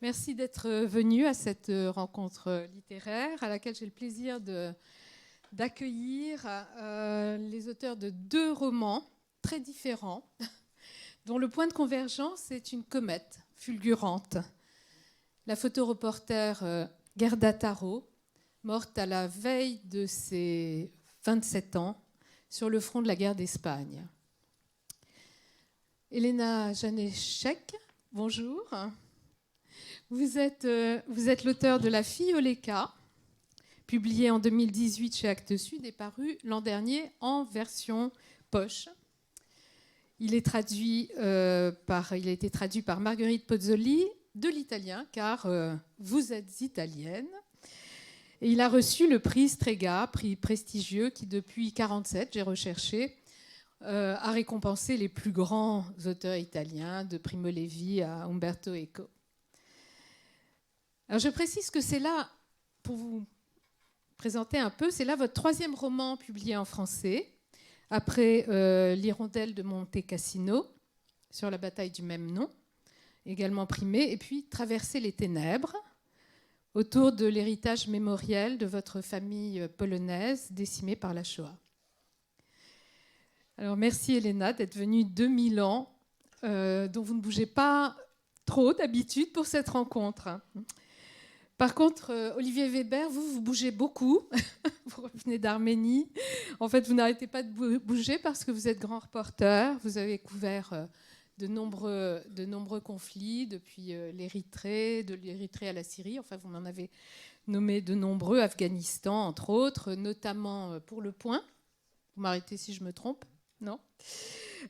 Merci d'être venu à cette rencontre littéraire à laquelle j'ai le plaisir d'accueillir les auteurs de 2 romans très différents, dont le point de convergence est une comète fulgurante. La photoreporter Gerda Taro, morte à la veille de ses 27 ans sur le front de la guerre d'Espagne. Elena Janéchek, bonjour. Vous êtes l'auteur de La fille au Léka, publié en 2018 chez Actes Sud et paru l'an dernier en version poche. Il a été traduit par Marguerite Pozzoli de l'italien, car vous êtes italienne. Et il a reçu le prix Strega, prix prestigieux qui, depuis 1947, j'ai recherché, a récompensé les plus grands auteurs italiens, de Primo Levi à Umberto Eco. Alors je précise que c'est là, pour vous présenter un peu, c'est là votre 3e roman publié en français, après L'Hirondelle de Monte Cassino, sur la bataille du même nom, également primé, et puis Traverser les ténèbres, autour de l'héritage mémoriel de votre famille polonaise décimée par la Shoah. Alors merci Elena d'être venue 2000 ans, dont vous ne bougez pas trop d'habitude pour cette rencontre. Par contre, Olivier Weber, vous bougez beaucoup. Vous revenez d'Arménie. En fait, vous n'arrêtez pas de bouger parce que vous êtes grand reporter. Vous avez couvert de nombreux conflits, depuis l'Érythrée, de l'Érythrée à la Syrie. Enfin, vous m'en avez nommé de nombreux, Afghanistan, entre autres, notamment pour Le Point. Vous m'arrêtez si je me trompe, non ?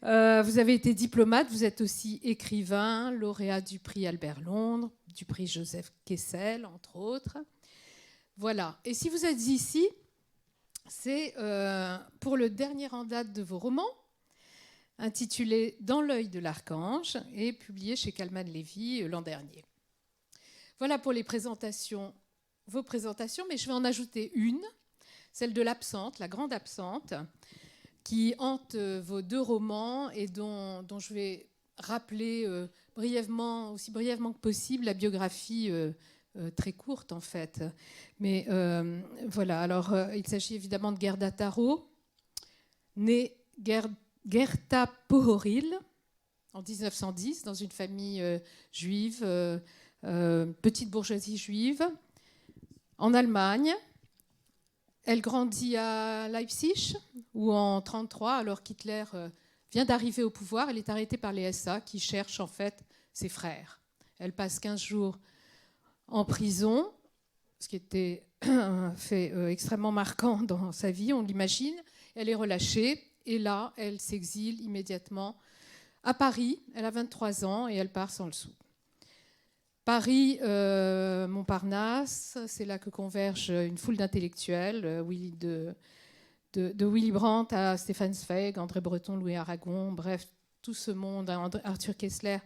Vous avez été diplomate, vous êtes aussi écrivain, lauréat du prix Albert Londres, du prix Joseph Kessel, entre autres. Voilà. Et si vous êtes ici, c'est pour le dernier en date de vos romans, intitulé Dans l'œil de l'archange, et publié chez Calman Lévy l'an dernier. Voilà pour les présentations, vos présentations, mais je vais en ajouter une, celle de l'absente, la grande absente, qui hante vos 2 romans et dont je vais rappeler aussi brièvement que possible la biographie très courte en fait. Mais voilà, alors il s'agit évidemment de Gerda Taro, née Gerta Pohoril en 1910 dans une famille juive, petite bourgeoisie juive, en Allemagne. Elle grandit à Leipzig, où en 1933, alors qu'Hitler vient d'arriver au pouvoir, elle est arrêtée par les SA qui cherchent en fait ses frères. Elle passe 15 jours en prison, ce qui était un fait extrêmement marquant dans sa vie, on l'imagine. Elle est relâchée et là, elle s'exile immédiatement à Paris. Elle a 23 ans et elle part sans le sou. Paris, Montparnasse, c'est là que converge une foule d'intellectuels, de Willy Brandt à Stéphane Zweig, André Breton, Louis Aragon, bref, tout ce monde, Arthur Koestler,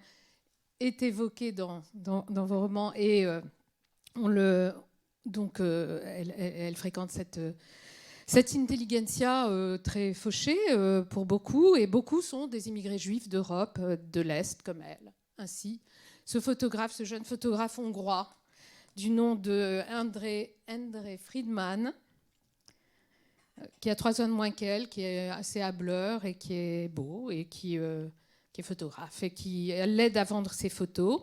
est évoqué dans vos romans et elle fréquente cette intelligentsia très fauchée pour beaucoup, et beaucoup sont des immigrés juifs d'Europe, de l'Est comme elle. Ainsi, ce jeune photographe hongrois du nom de Endre Friedman, qui a 3 ans de moins qu'elle, qui est assez hâbleur et qui est beau et qui est photographe. Et elle l'aide à vendre ses photos.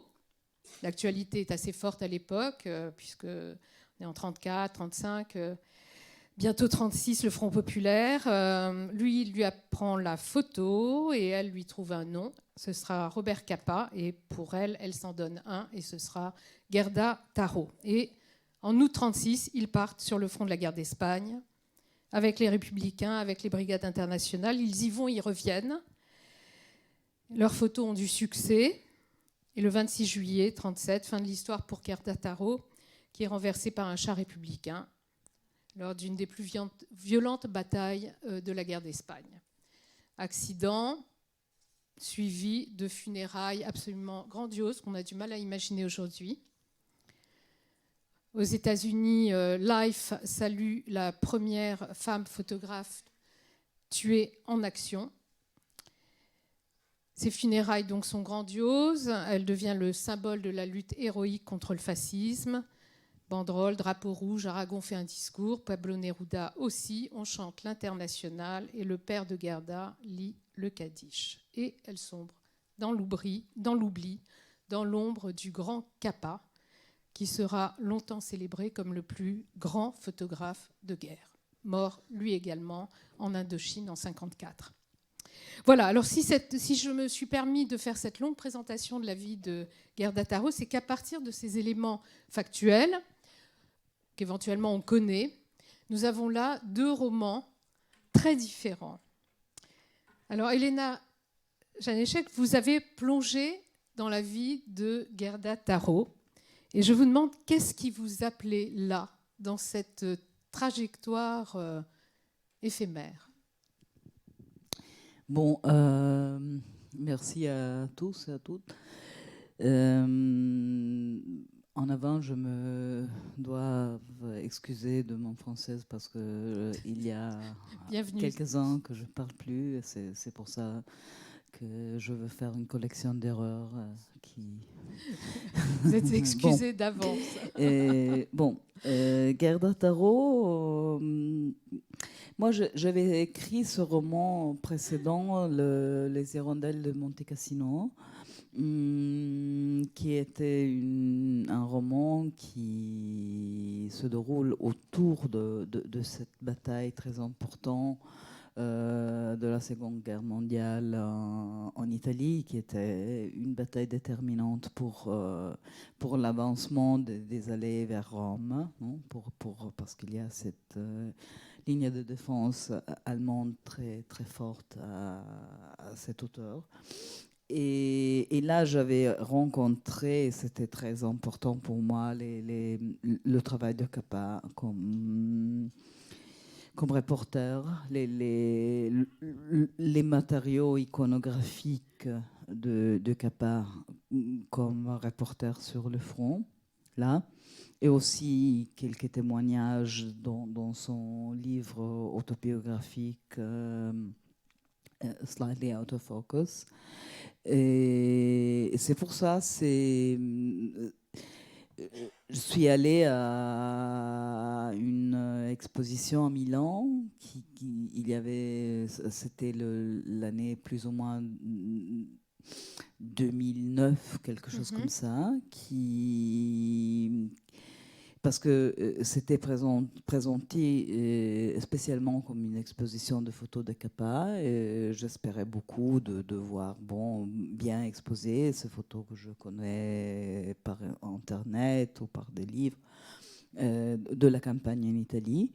L'actualité est assez forte à l'époque, puisqu'on est en 34, 35, bientôt 36, le Front populaire. Il lui apprend la photo et elle lui trouve un nom. Ce sera Robert Capa, et pour elle, elle s'en donne un, et ce sera Gerda Taro. Et en août 1936, ils partent sur le front de la guerre d'Espagne, avec les Républicains, avec les brigades internationales. Ils y vont, ils reviennent. Leurs photos ont du succès. Et le 26 juillet 1937, fin de l'histoire pour Gerda Taro, qui est renversée par un char républicain lors d'une des plus violentes batailles de la guerre d'Espagne. Accident suivi de funérailles absolument grandioses qu'on a du mal à imaginer aujourd'hui. Aux États-Unis, Life salue la première femme photographe tuée en action. Ses funérailles donc sont grandioses. Elle devient le symbole de la lutte héroïque contre le fascisme. Banderole, drapeau rouge, Aragon fait un discours, Pablo Neruda aussi, on chante l'Internationale et le père de Gerda lit le Kaddish. Et elle sombre dans l'oubli, dans l'ombre du grand Capa, qui sera longtemps célébré comme le plus grand photographe de guerre, mort lui également en Indochine en 1954. Voilà, alors si je me suis permis de faire cette longue présentation de la vie de Gerda Taro, c'est qu'à partir de ces éléments factuels, qu'éventuellement on connaît, nous avons là deux romans très différents. Alors, Elena Janéchek, vous avez plongé dans la vie de Gerda Taro. Et je vous demande, qu'est-ce qui vous appelait là, dans cette trajectoire éphémère ? Bon, merci à tous et à toutes. En avant, je me dois excuser de mon française parce qu'il y a quelques ans que je ne parle plus. C'est pour ça que je veux faire une collection d'erreurs qui... Vous êtes excusé d'avance. Gerda Taro, moi j'avais écrit ce roman précédent, Les Hirondelles de Monte Cassino, qui était un roman qui se déroule autour de cette bataille très importante de la Seconde Guerre mondiale en Italie, qui était une bataille déterminante pour l'avancement des Alliés vers Rome, hein, parce qu'il y a cette ligne de défense allemande très, très forte à cette hauteur. Et là, j'avais rencontré, c'était très important pour moi, le travail de Capa comme reporter, les matériaux iconographiques de Capa comme reporter sur le front, là, et aussi quelques témoignages dans son livre autobiographique Slightly Out of Focus. Et c'est pour ça, je suis allée à une exposition à Milan. C'était l'année plus ou moins 2009, quelque chose comme ça, parce que c'était présenté spécialement comme une exposition de photos de Capa. J'espérais beaucoup de voir bien exposées ces photos que je connais par Internet ou par des livres de la campagne en Italie.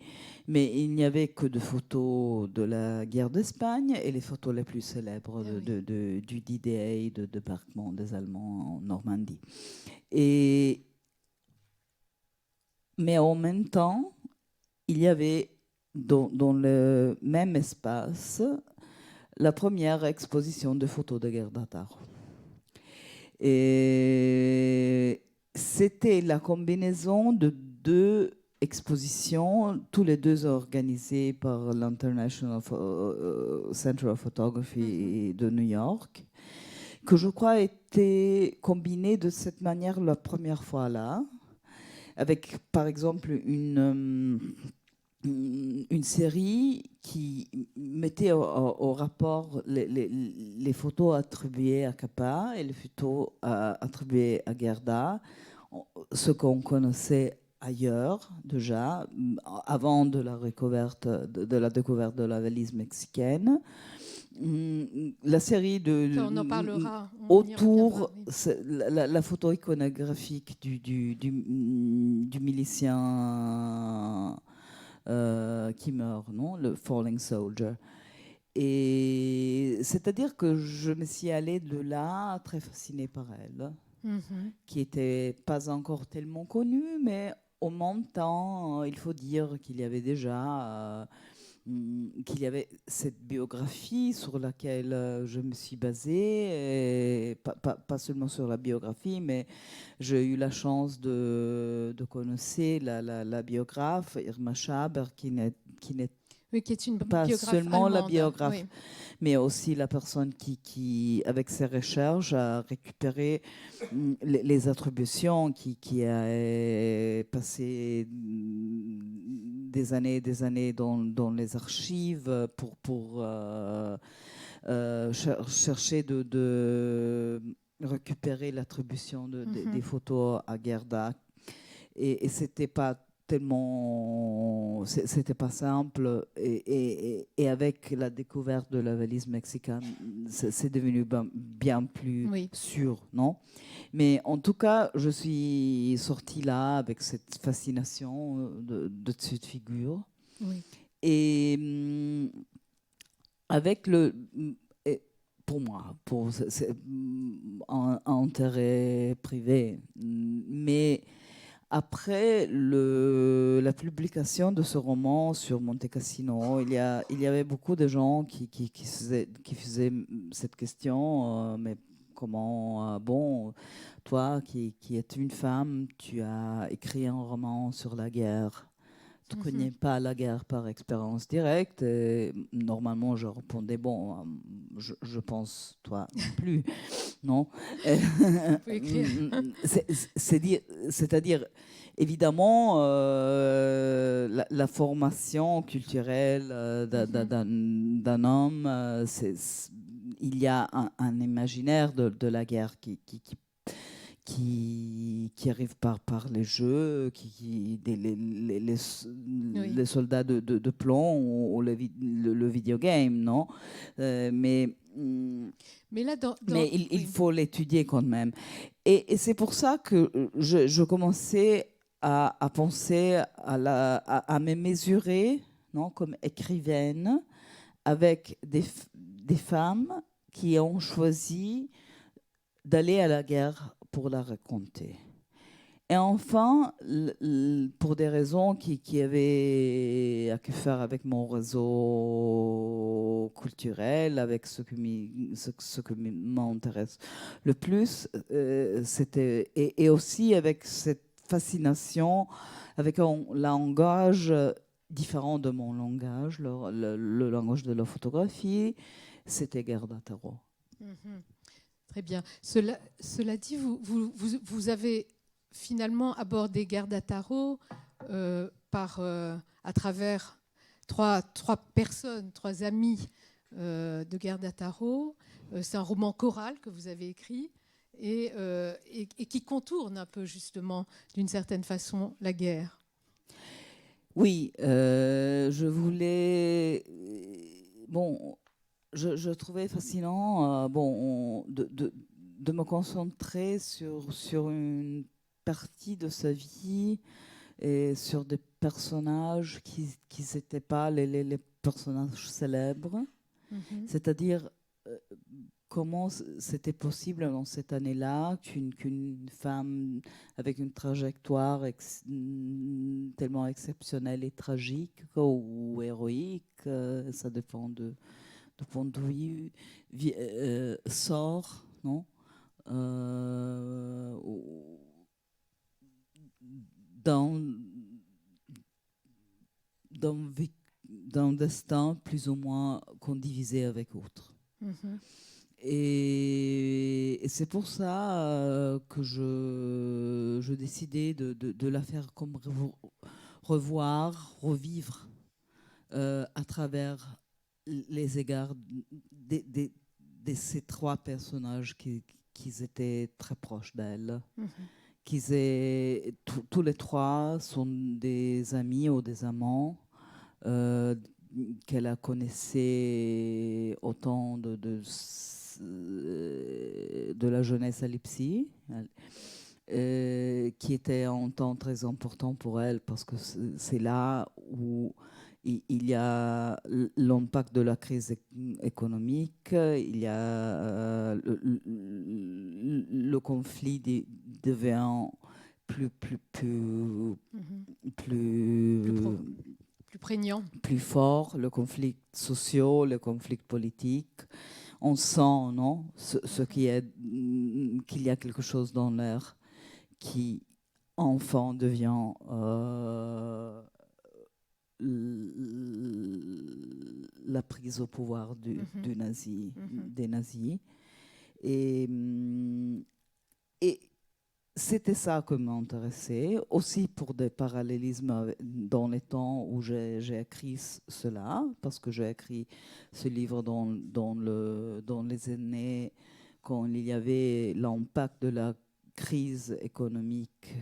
Mais il n'y avait que de photos de la guerre d'Espagne et les photos les plus célèbres du D-Day, de débarquement des Allemands en Normandie. Mais en même temps, il y avait dans le même espace la première exposition de photos de Gerda Taro. Et c'était la combinaison de deux expositions, tous les deux organisées par l'International Center of Photography de New York, que je crois étaient combinées de cette manière la première fois là, avec par exemple une série qui mettait au rapport les photos attribuées à Capa et les photos attribuées à Gerda, ce qu'on connaissait ailleurs déjà, avant de la découverte de la valise mexicaine. La série on en parlera. Autour, la photo iconographique du milicien qui meurt, non, le Falling Soldier. Et c'est-à-dire que je me suis allée de là très fascinée par elle, qui n'était pas encore tellement connue, mais au même temps, il faut dire qu'il y avait déjà qu'il y avait cette biographie sur laquelle je me suis basée, et pas seulement sur la biographie, mais j'ai eu la chance de connaître la biographe Irma Schaber, qui n'est oui, qui est une pas biographe seulement allemande, la biographe, oui, mais aussi la personne avec ses recherches, a récupéré les attributions, qui a passé des années et des années dans les archives pour chercher de récupérer l'attribution des photos à Gerda. Et c'était pas tellement, c'était pas simple. Et avec la découverte de la valise mexicaine, c'est devenu bien plus sûr, non? Mais en tout cas, je suis sortie là avec cette fascination de cette figure. Oui. Et avec pour moi, c'est un intérêt privé, mais après la publication de ce roman sur Monte Cassino, il y avait beaucoup de gens qui faisaient cette question, mais comment, bon, toi qui es une femme, tu as écrit un roman sur la guerre. Tu ne connais pas la guerre par expérience directe. Et normalement, je répondais, bon, je pense, toi non plus, non. C'est-à-dire, évidemment, la formation culturelle d'un homme, il y a un imaginaire de la guerre qui arrive par les jeux, les soldats de plomb ou le videogame, non? Mais là, il faut l'étudier quand même. Et c'est pour ça que je commençais à penser à me mesurer, non, comme écrivaine avec des femmes qui ont choisi d'aller à la guerre pour la raconter. Et enfin, pour des raisons qui avaient à faire avec mon réseau culturel, avec ce que m'intéresse le plus, c'était et aussi avec cette fascination, avec un langage différent de mon langage, le langage de la photographie, c'était Gerda Taro. Très bien. Cela dit, vous avez finalement abordé Gerda Taro à travers trois personnes, trois amis de Gerda Taro. C'est un roman choral que vous avez écrit et qui contourne un peu justement, d'une certaine façon, la guerre. Oui, je voulais... Bon, je trouvais fascinant de me concentrer sur une partie de sa vie et sur des personnages qui n'étaient pas les personnages célèbres. C'est-à-dire comment c'était possible dans cette année-là qu'une femme avec une trajectoire tellement exceptionnelle et tragique ou héroïque, ça dépend de point de vue, sort, non, d'un destin plus ou moins condivisé avec autre. Et c'est pour ça que je décidais de la faire comme revivre à travers les égards de ces trois personnages qui étaient très proches d'elle. Tous les trois sont des amis ou des amants qu'elle a connaissé autant de la jeunesse à Leipzig, qui était un temps très important pour elle parce que c'est là où il y a l'impact de la crise économique, il y a le conflit devient plus prégnant, plus fort, le conflit social, le conflit politique. On sent, non, qu'il y a quelque chose dans l'air qui enfin devient la prise au pouvoir des nazis. Et c'était ça qui m'intéressait, aussi pour des parallélismes dans les temps où j'ai écrit cela, parce que j'ai écrit ce livre dans les années quand il y avait l'impact de la crise économique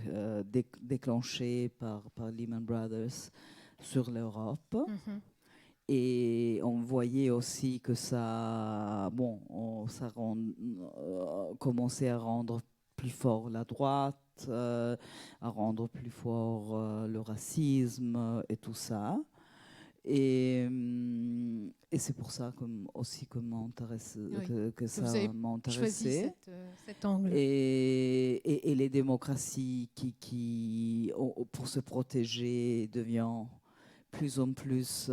déclenchée par Lehman Brothers sur l'Europe. Et on voyait aussi que ça commençait à rendre plus fort la droite, à rendre plus fort le racisme et tout ça. Et c'est pour ça aussi que ça m'intéressait. Cet angle. Et les démocraties qui pour se protéger, deviennent plus en plus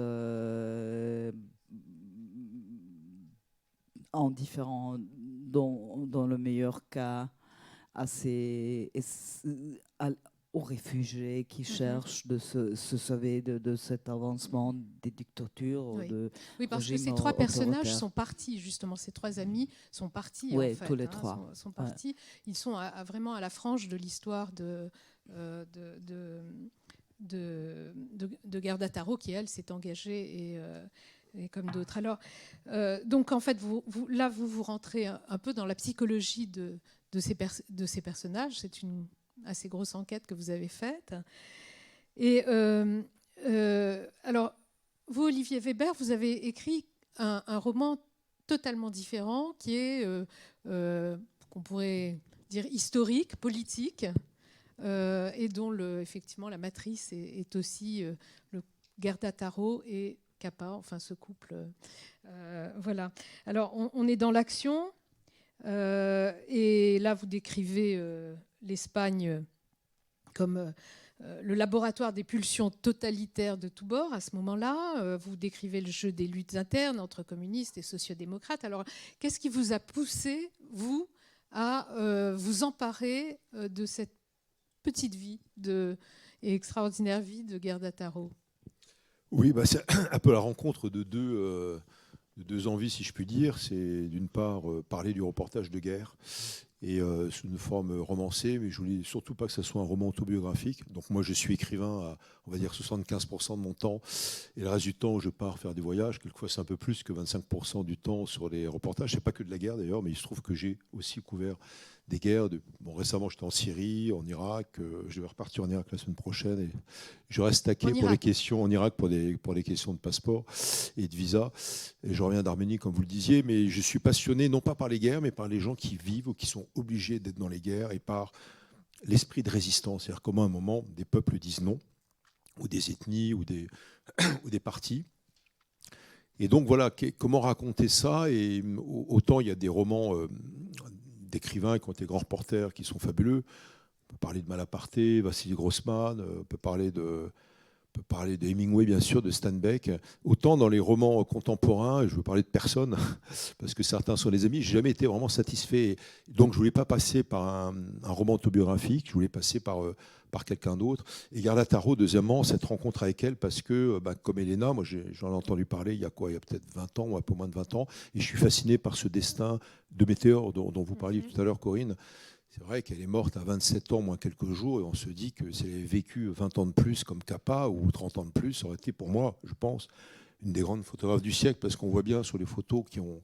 indifférents, dans le meilleur cas, aux réfugiés qui cherchent de se sauver de cet avancement des dictatures. Oui, parce que ces trois personnages sont partis, justement, ces trois amis sont partis. Oui, en fait, tous les trois. Sont partis. Ouais. Ils sont vraiment à la frange de l'histoire de Gerda Taro, qui, elle, s'est engagée et comme d'autres. Alors, donc, en fait, vous rentrez un peu dans la psychologie de ces personnages. C'est une assez grosse enquête que vous avez faite. Et alors, vous, Olivier Weber, vous avez écrit un roman totalement différent qui est, qu'on pourrait dire, historique, politique, et dont effectivement la matrice est aussi le Gerda Taro et Capa, enfin ce couple. Voilà. Alors, on est dans l'action, et là, vous décrivez l'Espagne comme le laboratoire des pulsions totalitaires de tous bords à ce moment-là. Vous décrivez le jeu des luttes internes entre communistes et sociodémocrates. Alors, qu'est-ce qui vous a poussé, vous, à vous emparer de cette petite vie et extraordinaire vie de Gerda Taro? Oui, c'est un peu la rencontre de deux envies, si je puis dire. C'est d'une part parler du reportage de guerre, et sous une forme romancée, mais je voulais surtout pas que ça soit un roman autobiographique. Donc moi, je suis écrivain à, on va dire, 75% de mon temps, et le reste du temps, je pars faire des voyages. Quelquefois, c'est un peu plus que 25% du temps sur les reportages. C'est pas que de la guerre d'ailleurs, mais il se trouve que j'ai aussi couvert des guerres. Récemment, j'étais en Syrie, en Irak. Je vais repartir en Irak la semaine prochaine, et je reste taqué pour les questions en Irak pour les questions de passeport et de visa. Et je reviens d'Arménie, comme vous le disiez, mais je suis passionné non pas par les guerres, mais par les gens qui vivent ou qui sont obligés d'être dans les guerres, et par l'esprit de résistance. C'est-à-dire comment à un moment des peuples disent non, ou des ethnies, ou des partis. Et donc voilà, comment raconter ça? Et autant il y a des romans d'écrivains qui ont été grands reporters qui sont fabuleux. On peut parler de Malaparté, Vassili Grossman, on peut parler de Hemingway, bien sûr, de Steinbeck. Autant dans les romans contemporains, je veux parler de personne, parce que certains sont des amis, je n'ai jamais été vraiment satisfait. Donc je ne voulais pas passer par un roman autobiographique, je voulais passer par quelqu'un d'autre. Et Gerda Taro, deuxièmement, cette rencontre avec elle, parce que, comme Elena, moi j'en ai entendu parler il y a peut-être 20 ans, ou un peu moins de 20 ans, et je suis fasciné par ce destin de météore dont vous parliez tout à l'heure, Corinne. C'est vrai qu'elle est morte à 27 ans, moins quelques jours, et on se dit que si elle avait vécu 20 ans de plus comme Capa, ou 30 ans de plus, ça aurait été pour moi, je pense, une des grandes photographes du siècle, parce qu'on voit bien sur les photos qui ont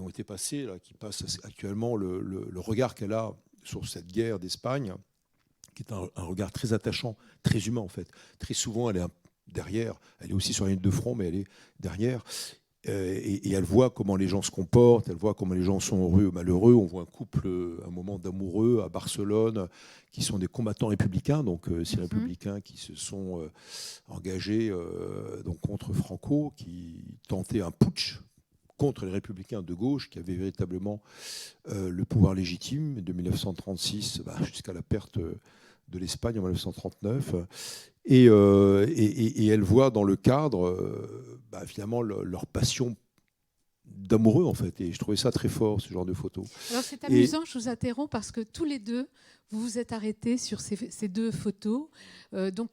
été passées, là, qui passent actuellement, le regard qu'elle a sur cette guerre d'Espagne, qui est un regard très attachant, très humain en fait. Très souvent, elle est derrière, elle est aussi sur la ligne de front, mais elle est derrière. Et elle voit comment les gens se comportent, elle voit comment les gens sont heureux ou malheureux. On voit un couple, un moment d'amoureux à Barcelone, qui sont des combattants républicains, donc ces républicains qui se sont engagés donc contre Franco, qui tentaient un putsch contre les républicains de gauche, qui avaient véritablement le pouvoir légitime de 1936 jusqu'à la perte de l'Espagne en 1939. Et elle voit dans le cadre finalement leur passion d'amoureux en fait. Et je trouvais ça très fort, ce genre de photos. Alors c'est amusant, je vous interromps, parce que tous les deux, vous vous êtes arrêtés sur ces deux photos, donc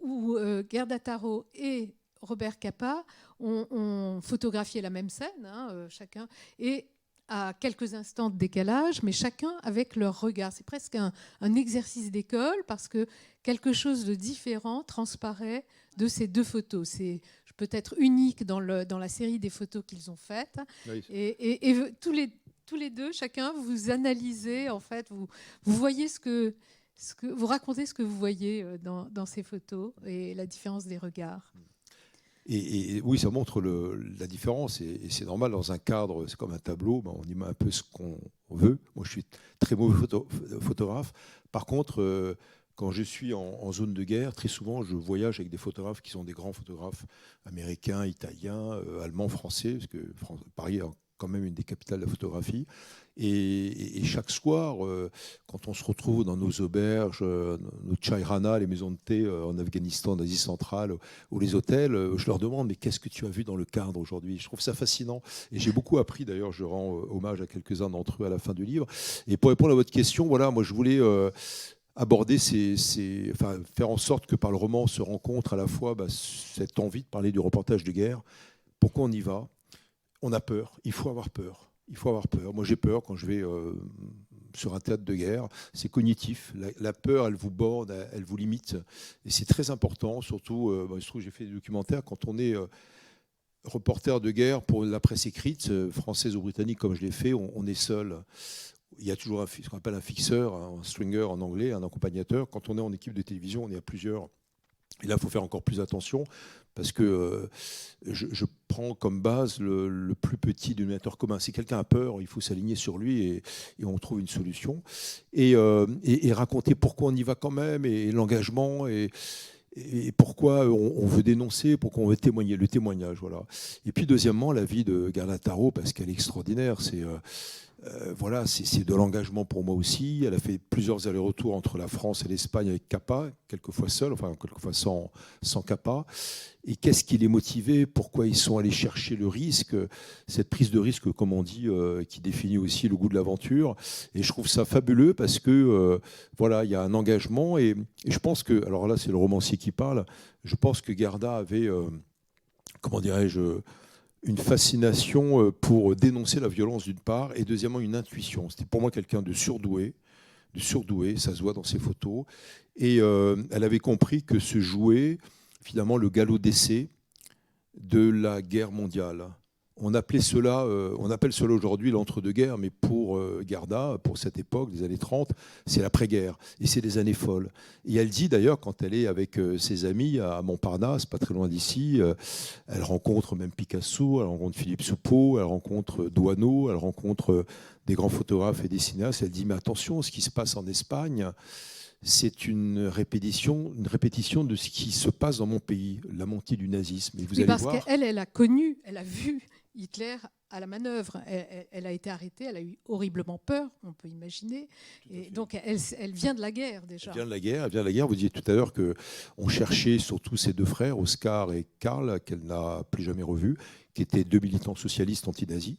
où Gerda Taro et Robert Capa ont photographié la même scène, chacun, et à quelques instants de décalage, mais chacun avec leur regard. C'est presque un exercice d'école parce que quelque chose de différent transparaît de ces deux photos. C'est peut-être unique dans la série des photos qu'ils ont faites. Oui. Et tous les deux, chacun, vous analysez, en fait, vous voyez vous racontez ce que vous voyez dans ces photos et la différence des regards. Et oui, ça montre la différence. Et c'est normal, dans un cadre, c'est comme un tableau, on y met un peu ce qu'on veut. Moi, je suis très mauvais photographe. Par contre, quand je suis en zone de guerre, très souvent, je voyage avec des photographes qui sont des grands photographes américains, italiens, allemands, français, parce que Paris est quand même une des capitales de la photographie. Et chaque soir, quand on se retrouve dans nos auberges, nos chayrana, les maisons de thé en Afghanistan, en Asie centrale, ou les hôtels, je leur demande, mais qu'est-ce que tu as vu dans le cadre aujourd'hui? Je trouve ça fascinant. Et j'ai beaucoup appris, d'ailleurs, je rends hommage à quelques-uns d'entre eux à la fin du livre. Et pour répondre à votre question, voilà, moi je voulais aborder faire en sorte que par le roman on se rencontre à la fois cette envie de parler du reportage de guerre. Pourquoi on y va? On a peur, il faut avoir peur. Il faut avoir peur. Moi, j'ai peur quand je vais sur un théâtre de guerre. C'est cognitif. La peur, elle vous borde, elle vous limite. Et c'est très important, surtout, il se trouve que j'ai fait des documentaires, quand on est reporter de guerre pour la presse écrite, française ou britannique, comme je l'ai fait, on est seul. Il y a toujours ce qu'on appelle un fixeur, un stringer en anglais, un accompagnateur. Quand on est en équipe de télévision, on est à plusieurs. Et là, il faut faire encore plus attention parce que je prends comme base le plus petit dénominateur commun. Si quelqu'un a peur, il faut s'aligner sur lui et on trouve une solution. Et raconter pourquoi on y va quand même, et l'engagement, et pourquoi on veut dénoncer, pourquoi on veut témoigner, le témoignage. Voilà. Et puis deuxièmement, la vie de Gerda Taro, parce qu'elle est extraordinaire. Voilà, c'est de l'engagement pour moi aussi. Elle a fait plusieurs allers-retours entre la France et l'Espagne avec Capa, quelquefois seule, enfin quelquefois sans Capa. Et qu'est-ce qui les motivait? Pourquoi ils sont allés chercher le risque? Cette prise de risque, comme on dit, qui définit aussi le goût de l'aventure. Et je trouve ça fabuleux parce que voilà, il y a un engagement. Et je pense que, alors là, c'est le romancier qui parle. Je pense que Gerda avait, comment dirais-je, une fascination pour dénoncer la violence d'une part, et deuxièmement une intuition. C'était pour moi quelqu'un de surdoué, ça se voit dans ses photos. Et elle avait compris que se jouait finalement le galop d'essai de la guerre mondiale. On appelle cela aujourd'hui l'entre-deux-guerres, mais pour Gerda, pour cette époque, des années 30, c'est l'après-guerre. Et c'est des années folles. Et elle dit d'ailleurs, quand elle est avec ses amis à Montparnasse, pas très loin d'ici, elle rencontre même Picasso, elle rencontre Philippe Soupeau, elle rencontre Doisneau, elle rencontre des grands photographes et des cinéastes. Elle dit, mais attention, ce qui se passe en Espagne, c'est une répétition de ce qui se passe dans mon pays, la montée du nazisme. Et vous allez parce voir, qu'elle a connu, elle a vu Hitler à la manœuvre. Elle a été arrêtée, elle a eu horriblement peur, on peut imaginer. Et donc elle vient de la guerre déjà. Elle vient de la guerre. Vous disiez tout à l'heure qu'on cherchait surtout ses deux frères, Oscar et Karl, qu'elle n'a plus jamais revus, qui étaient deux militants socialistes anti-nazis.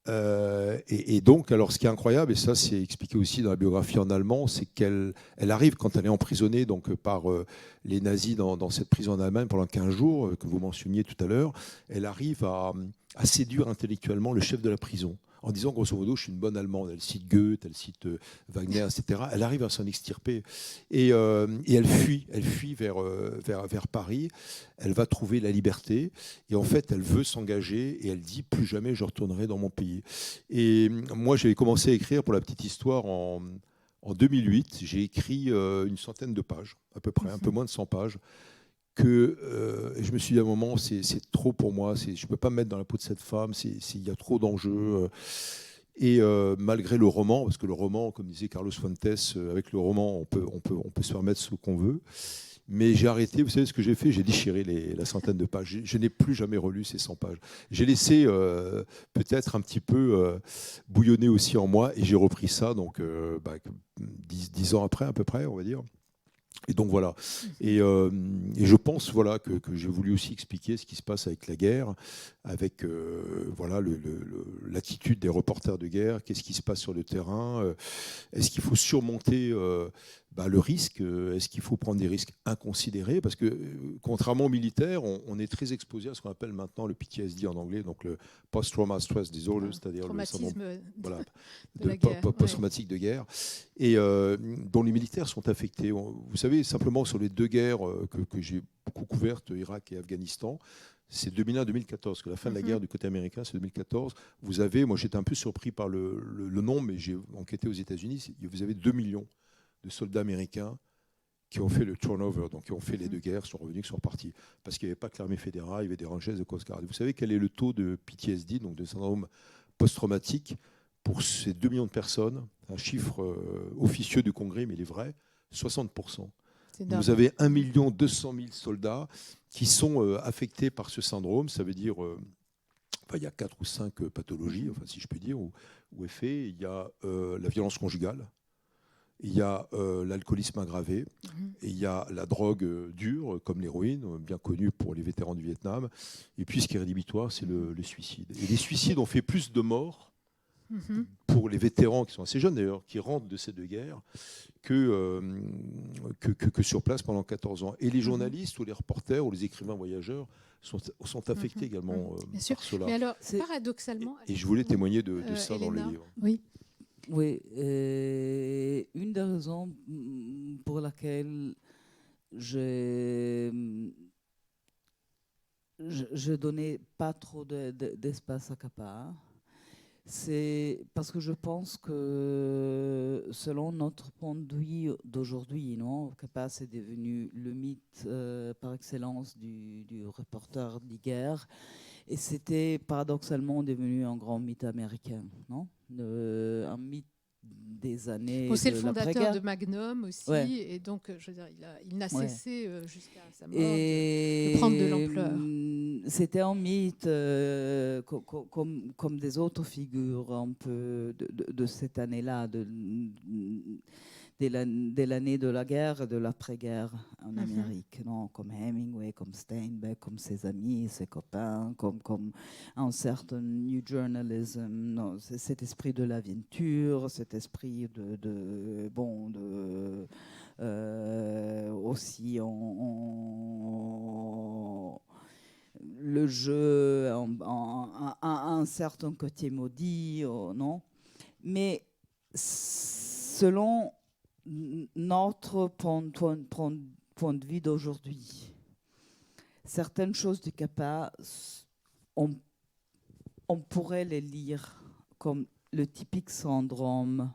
Et donc, alors ce qui est incroyable, et ça c'est expliqué aussi dans la biographie en allemand, c'est qu'elle arrive, quand elle est emprisonnée donc, par les nazis dans cette prison en Allemagne pendant 15 jours, que vous mentionniez tout à l'heure, elle arrive à séduire intellectuellement le chef de la prison, en disant grosso modo, je suis une bonne Allemande. Elle cite Goethe, elle cite Wagner, etc. Elle arrive à s'en extirper. Et elle fuit vers Paris. Elle va trouver la liberté. Et en fait, elle veut s'engager et elle dit, plus jamais je retournerai dans mon pays. Et moi, j'avais commencé à écrire, pour la petite histoire, en 2008. J'ai écrit une centaine de pages, à peu près, un peu moins de 100 pages. Je me suis dit à un moment, c'est trop pour moi, je ne peux pas me mettre dans la peau de cette femme, il y a trop d'enjeux. Et malgré le roman, parce que le roman, comme disait Carlos Fuentes, avec le roman, on peut se permettre ce qu'on veut. Mais j'ai arrêté, vous savez ce que j'ai fait? J'ai déchiré la centaine de pages. Je n'ai plus jamais relu ces 100 pages. J'ai laissé peut-être un petit peu bouillonner aussi en moi, et j'ai repris ça, donc 10 ans après à peu près, on va dire. Et donc voilà. Et je pense voilà, que j'ai voulu aussi expliquer ce qui se passe avec la guerre, avec voilà, l'attitude des reporters de guerre, qu'est-ce qui se passe sur le terrain, est-ce qu'il faut surmonter le risque, est-ce qu'il faut prendre des risques inconsidérés? Parce que, contrairement aux militaires, on est très exposé à ce qu'on appelle maintenant le PTSD en anglais, donc le Post-Traumatic Stress Disorder, c'est-à-dire le syndrome post-traumatique de guerre, et dont les militaires sont affectés. Vous savez, simplement sur les 2 guerres que j'ai beaucoup couvertes, Irak et Afghanistan, c'est 2001-2014, que la fin de la guerre du côté américain, c'est 2014. Vous avez, moi j'étais un peu surpris par le nombre, mais j'ai enquêté aux États-Unis, vous avez 2 millions de soldats américains qui ont fait le turnover, donc qui ont fait les 2 guerres, sont revenus, qui sont repartis. Parce qu'il n'y avait pas que l'armée fédérale, il y avait des Rangers de Coast Guard. Vous savez quel est le taux de PTSD, donc de syndrome post-traumatique, pour ces 2 millions de personnes? Un chiffre officieux du Congrès, mais il est vrai, 60%. Vous avez 1 200 000 soldats qui sont affectés par ce syndrome. Ça veut dire, il y a 4 ou 5 pathologies, enfin, si je puis dire, ou effets. Il y a la violence conjugale, il y a l'alcoolisme aggravé, et il y a la drogue dure, comme l'héroïne, bien connue pour les vétérans du Vietnam. Et puis, ce qui est rédhibitoire, c'est le suicide. Et les suicides ont fait plus de morts pour les vétérans, qui sont assez jeunes d'ailleurs, qui rentrent de ces 2 guerres, que sur place pendant 14 ans. Et les journalistes ou les reporters ou les écrivains voyageurs sont affectés également par cela. Mais alors, paradoxalement... Et je voulais témoigner de ça dans les livres. Oui, une des raisons pour laquelle je donnais pas trop d'espace à CAPA, c'est parce que je pense que selon notre point de vue d'aujourd'hui, CAPA c'est devenu le mythe par excellence du reporter de guerre, et c'était paradoxalement devenu un grand mythe américain, non? Un mythe des années. C'est le fondateur de Magnum aussi, et donc je veux dire, il n'a cessé jusqu'à sa mort de prendre de l'ampleur. C'était un mythe comme des autres figures un peu de cette année-là, de l'année de la guerre et de l'après-guerre en Amérique, non, comme Hemingway, comme Steinbeck, comme ses amis, ses copains, comme un certain new journalism, non, cet esprit de l'aventure, cet esprit aussi le jeu, un certain côté maudit, non, mais selon notre point de vue d'aujourd'hui, certaines choses du CAPA, on pourrait les lire comme le typique syndrome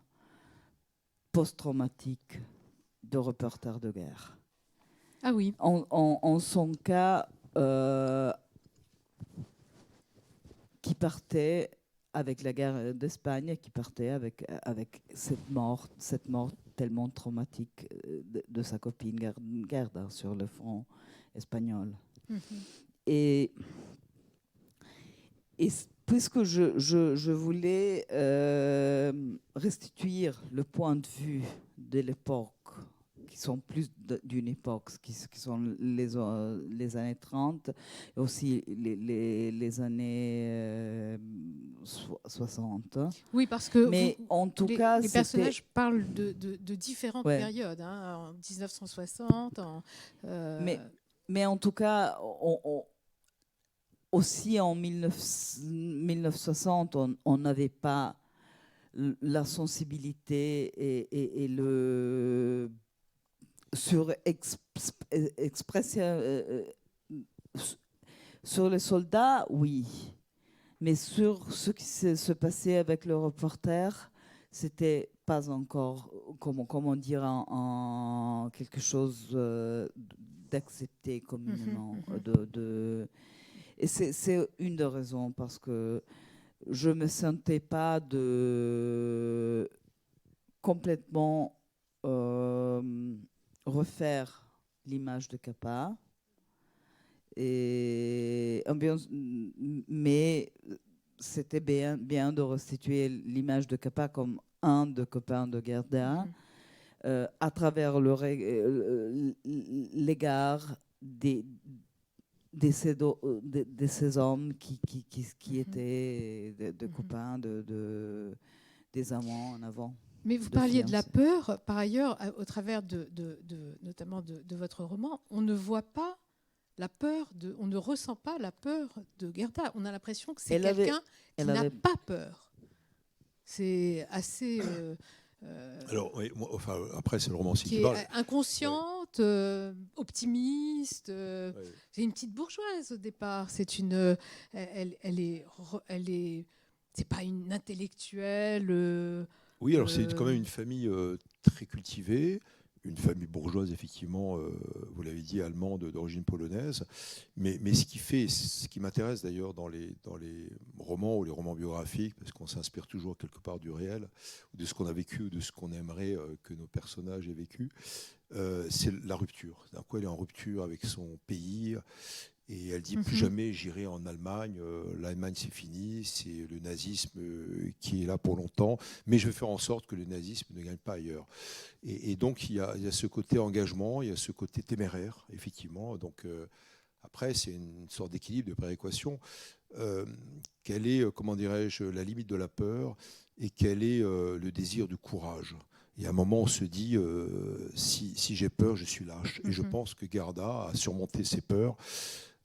post-traumatique de reporter de guerre. Ah oui. En son cas, qui partait avec la guerre d'Espagne, qui partait avec cette mort tellement traumatique de sa copine Gerda sur le front espagnol. Et puisque je voulais restituer le point de vue de l'époque, qui sont plus d'une époque, qui sont les années 30, et aussi les années 60. Oui, parce que en tout cas, les personnages parlent de différentes périodes, en 1960. Mais en tout cas, aussi en 1960, on n'avait pas la sensibilité et le sur les soldats, oui, mais sur ce qui se passait avec le reporter, c'était pas encore, comment dire, en quelque chose d'accepté communément. Et c'est une des raisons, parce que je me sentais pas complètement refaire l'image de CAPA, mais c'était bien de restituer l'image de CAPA comme un des copains de Gerda, à travers l'égard de ces hommes qui étaient des copains, des amants en avant. Mais vous parliez de la peur, par ailleurs, au travers notamment de votre roman, on ne voit pas la peur, on ne ressent pas la peur de Gerda. On a l'impression que c'est quelqu'un qui n'a pas peur. C'est assez... Alors, oui, après, c'est le romancier qui qui parle. Inconsciente, optimiste. C'est une petite bourgeoise au départ. C'est pas une intellectuelle. Oui, alors c'est quand même une famille très cultivée, une famille bourgeoise, effectivement, vous l'avez dit, allemande d'origine polonaise. Mais ce qui m'intéresse d'ailleurs dans les romans ou les romans biographiques, parce qu'on s'inspire toujours quelque part du réel, ou de ce qu'on a vécu, ou de ce qu'on aimerait que nos personnages aient vécu, c'est la rupture. D'un coup, elle est en rupture avec son pays. Et elle dit plus jamais j'irai en Allemagne. L'Allemagne c'est fini, c'est le nazisme qui est là pour longtemps, mais je vais faire en sorte que le nazisme ne gagne pas ailleurs. Et donc il y a ce côté engagement, il y a ce côté téméraire, effectivement. Donc après c'est une sorte d'équilibre, de péréquation. Quelle est, comment dirais-je, la limite de la peur et quel est le désir du courage? Et à un moment, on se dit, si j'ai peur, je suis lâche. Et je pense que Gerda a surmonté ses peurs.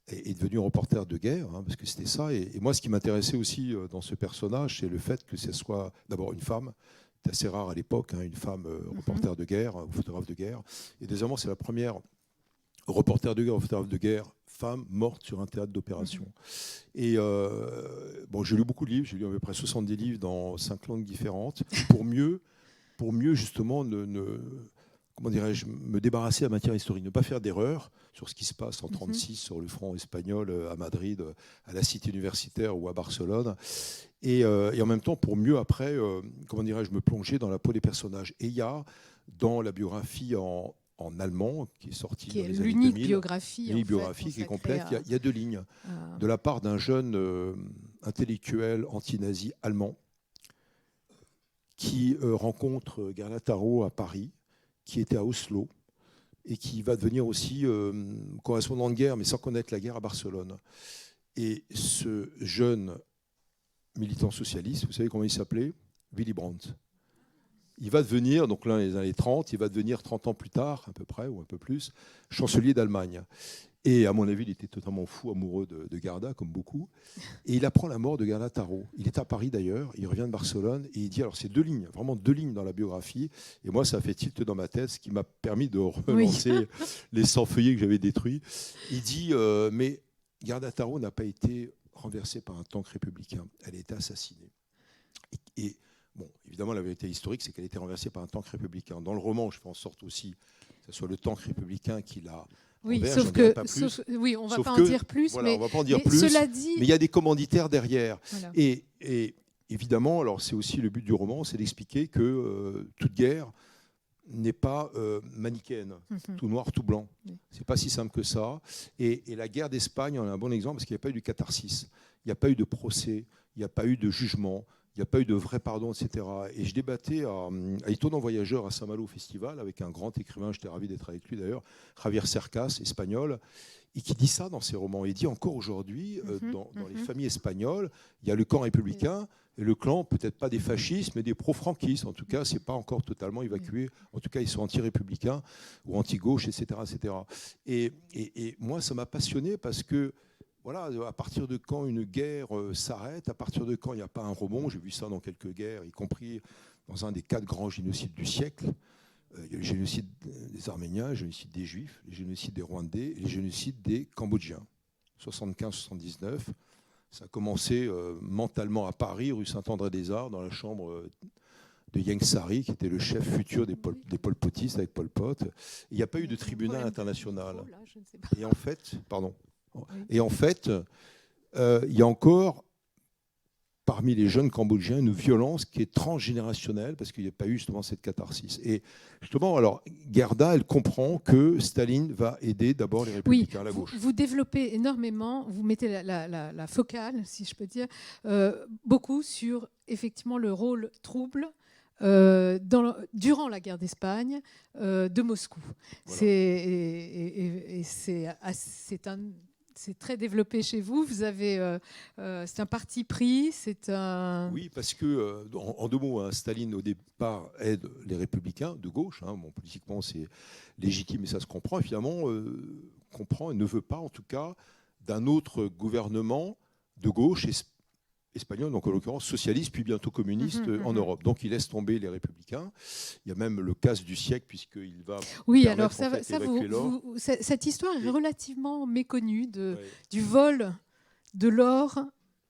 Est devenu reporter de guerre, hein, parce que c'était ça. Et moi, ce qui m'intéressait aussi dans ce personnage, c'est le fait que ce soit d'abord une femme. C'est assez rare à l'époque, hein, une femme reporter de guerre, photographe de guerre. Et deuxièmement, c'est la première reporter de guerre, photographe de guerre, femme morte sur un théâtre d'opération. Et j'ai lu beaucoup de livres, j'ai lu à peu près 70 livres dans 5 langues différentes, pour mieux justement comment dirais-je, me débarrasser de la matière historique, ne pas faire d'erreurs sur ce qui se passe en 1936 sur le front espagnol, à Madrid, à la cité universitaire ou à Barcelone. Et en même temps, pour mieux après, comment dirais-je, me plonger dans la peau des personnages. Et il y a, dans la biographie en allemand, qui est sortie dans les années 2000, l'unique biographie qui est complète, il y a 2 lignes. De la part d'un jeune intellectuel anti-nazi allemand qui rencontre Gerda Taro à Paris, qui était à Oslo et qui va devenir aussi correspondant de guerre, mais sans connaître la guerre à Barcelone. Et ce jeune militant socialiste, vous savez comment il s'appelait? Willy Brandt. Il va devenir, donc là, dans les années 30, il va devenir 30 ans plus tard, à peu près, ou un peu plus, chancelier d'Allemagne. Et à mon avis, il était totalement fou, amoureux de Gerda, comme beaucoup. Et il apprend la mort de Gerda Taro. Il est à Paris d'ailleurs, il revient de Barcelone, et il dit, alors c'est 2 lignes, vraiment 2 lignes dans la biographie, et moi ça a fait tilt dans ma tête, ce qui m'a permis de relancer les 100 feuillets que j'avais détruits. Il dit, mais Gerda Taro n'a pas été renversée par un tank républicain, elle a été assassinée. Et bon, évidemment, la vérité historique, c'est qu'elle a été renversée par un tank républicain. Dans le roman, je fais en sorte aussi que ce soit le tank républicain qui l'a... Oui, on ne va pas en dire plus. Voilà, mais, on va pas en dire plus. Cela dit, mais il y a des commanditaires derrière. Voilà. Et évidemment, alors c'est aussi le but du roman, c'est d'expliquer que toute guerre n'est pas manichéenne, tout noir, tout blanc. C'est pas si simple que ça. Et la guerre d'Espagne en est un bon exemple parce qu'il n'y a pas eu de catharsis, il n'y a pas eu de procès, il n'y a pas eu de jugement. Il n'y a pas eu de vrai pardon, etc. Et je débattais à Étonnant Voyageur à Saint-Malo Festival avec un grand écrivain, j'étais ravi d'être avec lui d'ailleurs, Javier Cercas, espagnol, et qui dit ça dans ses romans. Il dit encore aujourd'hui, dans les familles espagnoles, il y a le camp républicain et le clan, peut-être pas des fascistes, mais des pro-franquistes. En tout cas, ce n'est pas encore totalement évacué. En tout cas, ils sont anti-républicains ou anti-gauche, etc. etc. Et moi, ça m'a passionné parce que voilà, à partir de quand une guerre s'arrête, à partir de quand il n'y a pas un rebond, j'ai vu ça dans quelques guerres, y compris dans un des 4 grands génocides du siècle. Il y a le génocide des Arméniens, le génocide des Juifs, le génocide des Rwandais et le génocide des Cambodgiens. 75-79, ça a commencé mentalement à Paris, rue Saint-André-des-Arts, dans la chambre de Ieng Sary, qui était le chef futur des Pol Potistes avec Pol Pot. Il n'y a pas eu de tribunal international. Et en fait, pardon. Et en fait, il y a encore, parmi les jeunes Cambodgiens, une violence qui est transgénérationnelle parce qu'il n'y a pas eu justement cette catharsis. Et justement, alors, Gerda, elle comprend que Staline va aider d'abord les républicains à la gauche. Vous développez énormément, vous mettez la focale, si je peux dire, beaucoup sur effectivement le rôle trouble durant la guerre d'Espagne de Moscou. Voilà. C'est c'est très développé chez vous. Vous avez, c'est un parti pris, c'est un. Oui, parce que, en 2 mots, hein, Staline, au départ, aide les républicains de gauche. Hein, bon, politiquement, c'est légitime et ça se comprend. Et finalement, comprend et ne veut pas, en tout cas, d'un autre gouvernement de gauche espagnol, donc en l'occurrence socialiste, puis bientôt communiste en Europe. Donc il laisse tomber les républicains. Il y a même le casse du siècle, puisqu'il va. Oui, alors cette histoire est Et, relativement méconnue ouais. du vol de l'or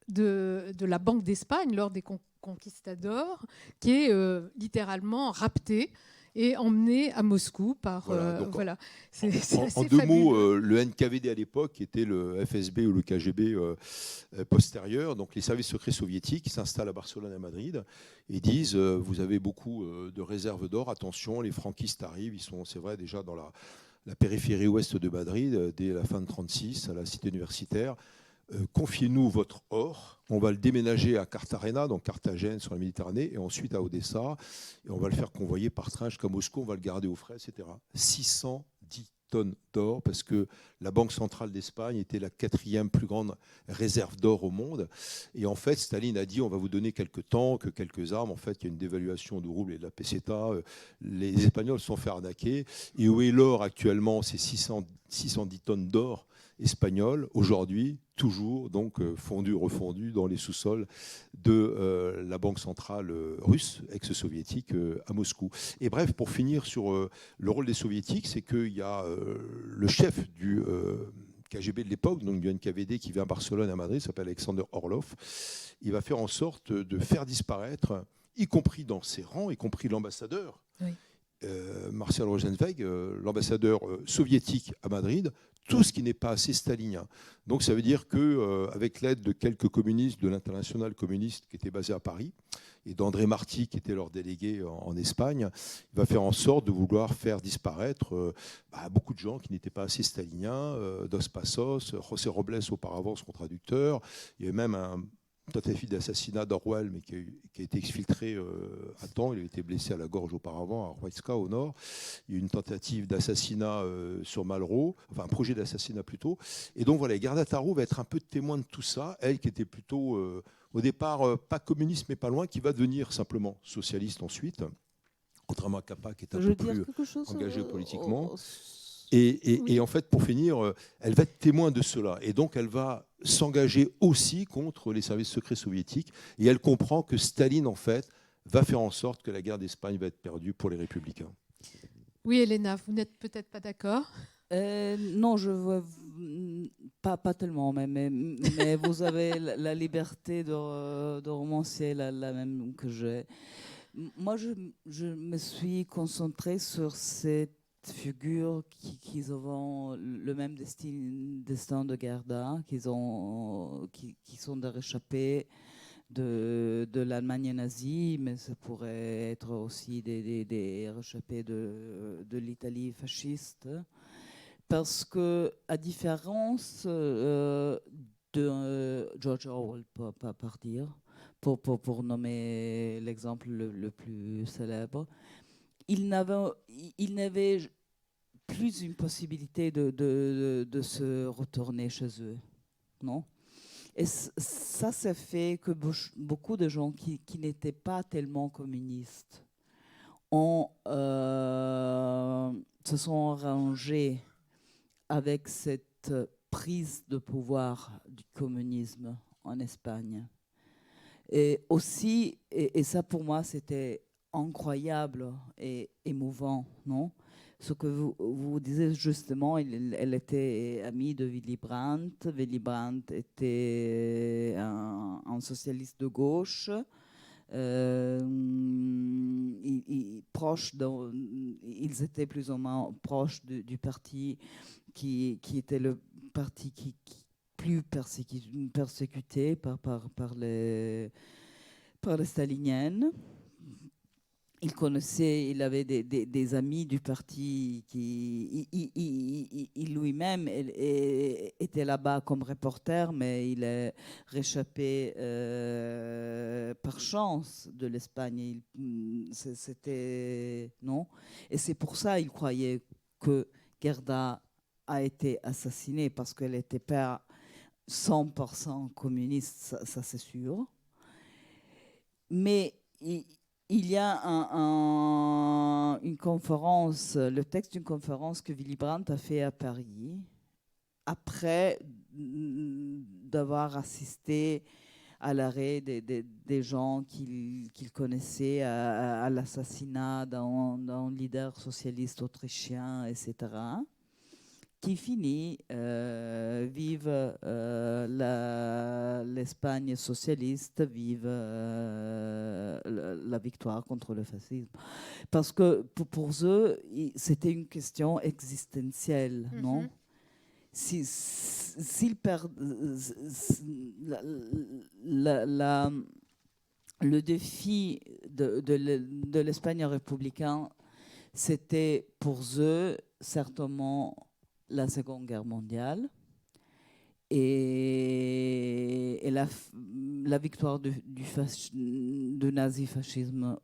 de la Banque d'Espagne, l'or des conquistadors, qui est littéralement rapté et emmené à Moscou par... Voilà. C'est en 2 mots, le NKVD à l'époque, qui était le FSB ou le KGB postérieur, donc les services secrets soviétiques, s'installent à Barcelone et à Madrid et disent vous avez beaucoup de réserves d'or, attention, les franquistes arrivent, ils sont, c'est vrai, déjà dans la périphérie ouest de Madrid, dès la fin de 1936, à la cité universitaire. Confiez-nous votre or, on va le déménager à Cartagena, donc Carthagène sur la Méditerranée, et ensuite à Odessa, et on va le faire convoyer par train jusqu'à Moscou, on va le garder au frais, etc. 610 tonnes d'or, parce que la Banque centrale d'Espagne était la 4e plus grande réserve d'or au monde. Et en fait, Staline a dit on va vous donner quelques tanks, quelques armes. En fait, il y a une dévaluation du rouble et de la peseta. Les Espagnols se sont fait arnaquer. Et où est l'or actuellement? C'est 610 tonnes d'or espagnol, aujourd'hui, toujours donc fondu, refondu dans les sous-sols de la Banque centrale russe, ex-soviétique, à Moscou. Et bref, pour finir sur le rôle des soviétiques, c'est qu'il y a le chef du KGB de l'époque, donc du NKVD, qui vient à Barcelone, à Madrid, s'appelle Alexander Orlov. Il va faire en sorte de faire disparaître, y compris dans ses rangs, y compris l'ambassadeur, oui. Marcel Rosenweg, l'ambassadeur soviétique à Madrid, tout ce qui n'est pas assez stalinien. Donc ça veut dire qu'avec l'aide de quelques communistes de l'internationale communiste qui était basé à Paris, et d'André Marty, qui était leur délégué en Espagne, il va faire en sorte de vouloir faire disparaître beaucoup de gens qui n'étaient pas assez staliniens, Dos Passos, José Robles auparavant, son traducteur. Il y avait même un tentative d'assassinat d'Orwell, mais qui a été exfiltré à temps. Il a été blessé à la gorge auparavant, à Huesca, au nord. Il y a eu une tentative d'assassinat sur Malraux, enfin un projet d'assassinat plutôt. Et donc voilà, Gerda Taro va être un peu témoin de tout ça. Elle qui était plutôt, au départ, pas communiste, mais pas loin, qui va devenir simplement socialiste ensuite, contrairement à Capa, qui est un peu plus engagé politiquement. Et en fait, pour finir, elle va être témoin de cela. Et donc, elle va s'engager aussi contre les services secrets soviétiques. Et elle comprend que Staline, en fait, va faire en sorte que la guerre d'Espagne va être perdue pour les républicains. Oui, Elena, vous n'êtes peut-être pas d'accord? Non, je vois pas tellement, mais vous avez la liberté de romancer la même que j'ai. Moi, je me suis concentrée sur cette figures qui ont le même destin de Gerda, qui sont des réchappés de l'Allemagne nazie, mais ça pourrait être aussi des réchappés de l'Italie fasciste. Parce que, à différence de George Orwell, par dire, pour nommer l'exemple le plus célèbre, il n'avait plus une possibilité de se retourner chez eux, non? Et ça fait que beaucoup de gens qui n'étaient pas tellement communistes se sont arrangés avec cette prise de pouvoir du communisme en Espagne. Et aussi, et ça pour moi c'était incroyable et émouvant, non? Ce que vous disiez justement, elle était amie de Willy Brandt. Willy Brandt était un socialiste de gauche, ils étaient plus ou moins proches du parti qui était le parti qui plus persécuté par les staliniennes. Il avait des amis du parti il lui-même était là-bas comme reporter, mais il est réchappé par chance de l'Espagne. C'était non, et c'est pour ça il croyait que Gerda a été assassinée parce qu'elle n'était pas 100% communiste, ça c'est sûr. Mais il y a une conférence, le texte d'une conférence que Willy Brandt a fait à Paris, après d'avoir assisté à l'arrêt des gens qu'il connaissait, à l'assassinat d'un leader socialiste autrichien, etc., qui finit vive l'Espagne socialiste, vive la victoire contre le fascisme. Parce que pour eux, c'était une question existentielle, non? S'ils perdent le défi de l'Espagne républicaine, c'était pour eux certainement la Seconde Guerre mondiale et la victoire du nazifascisme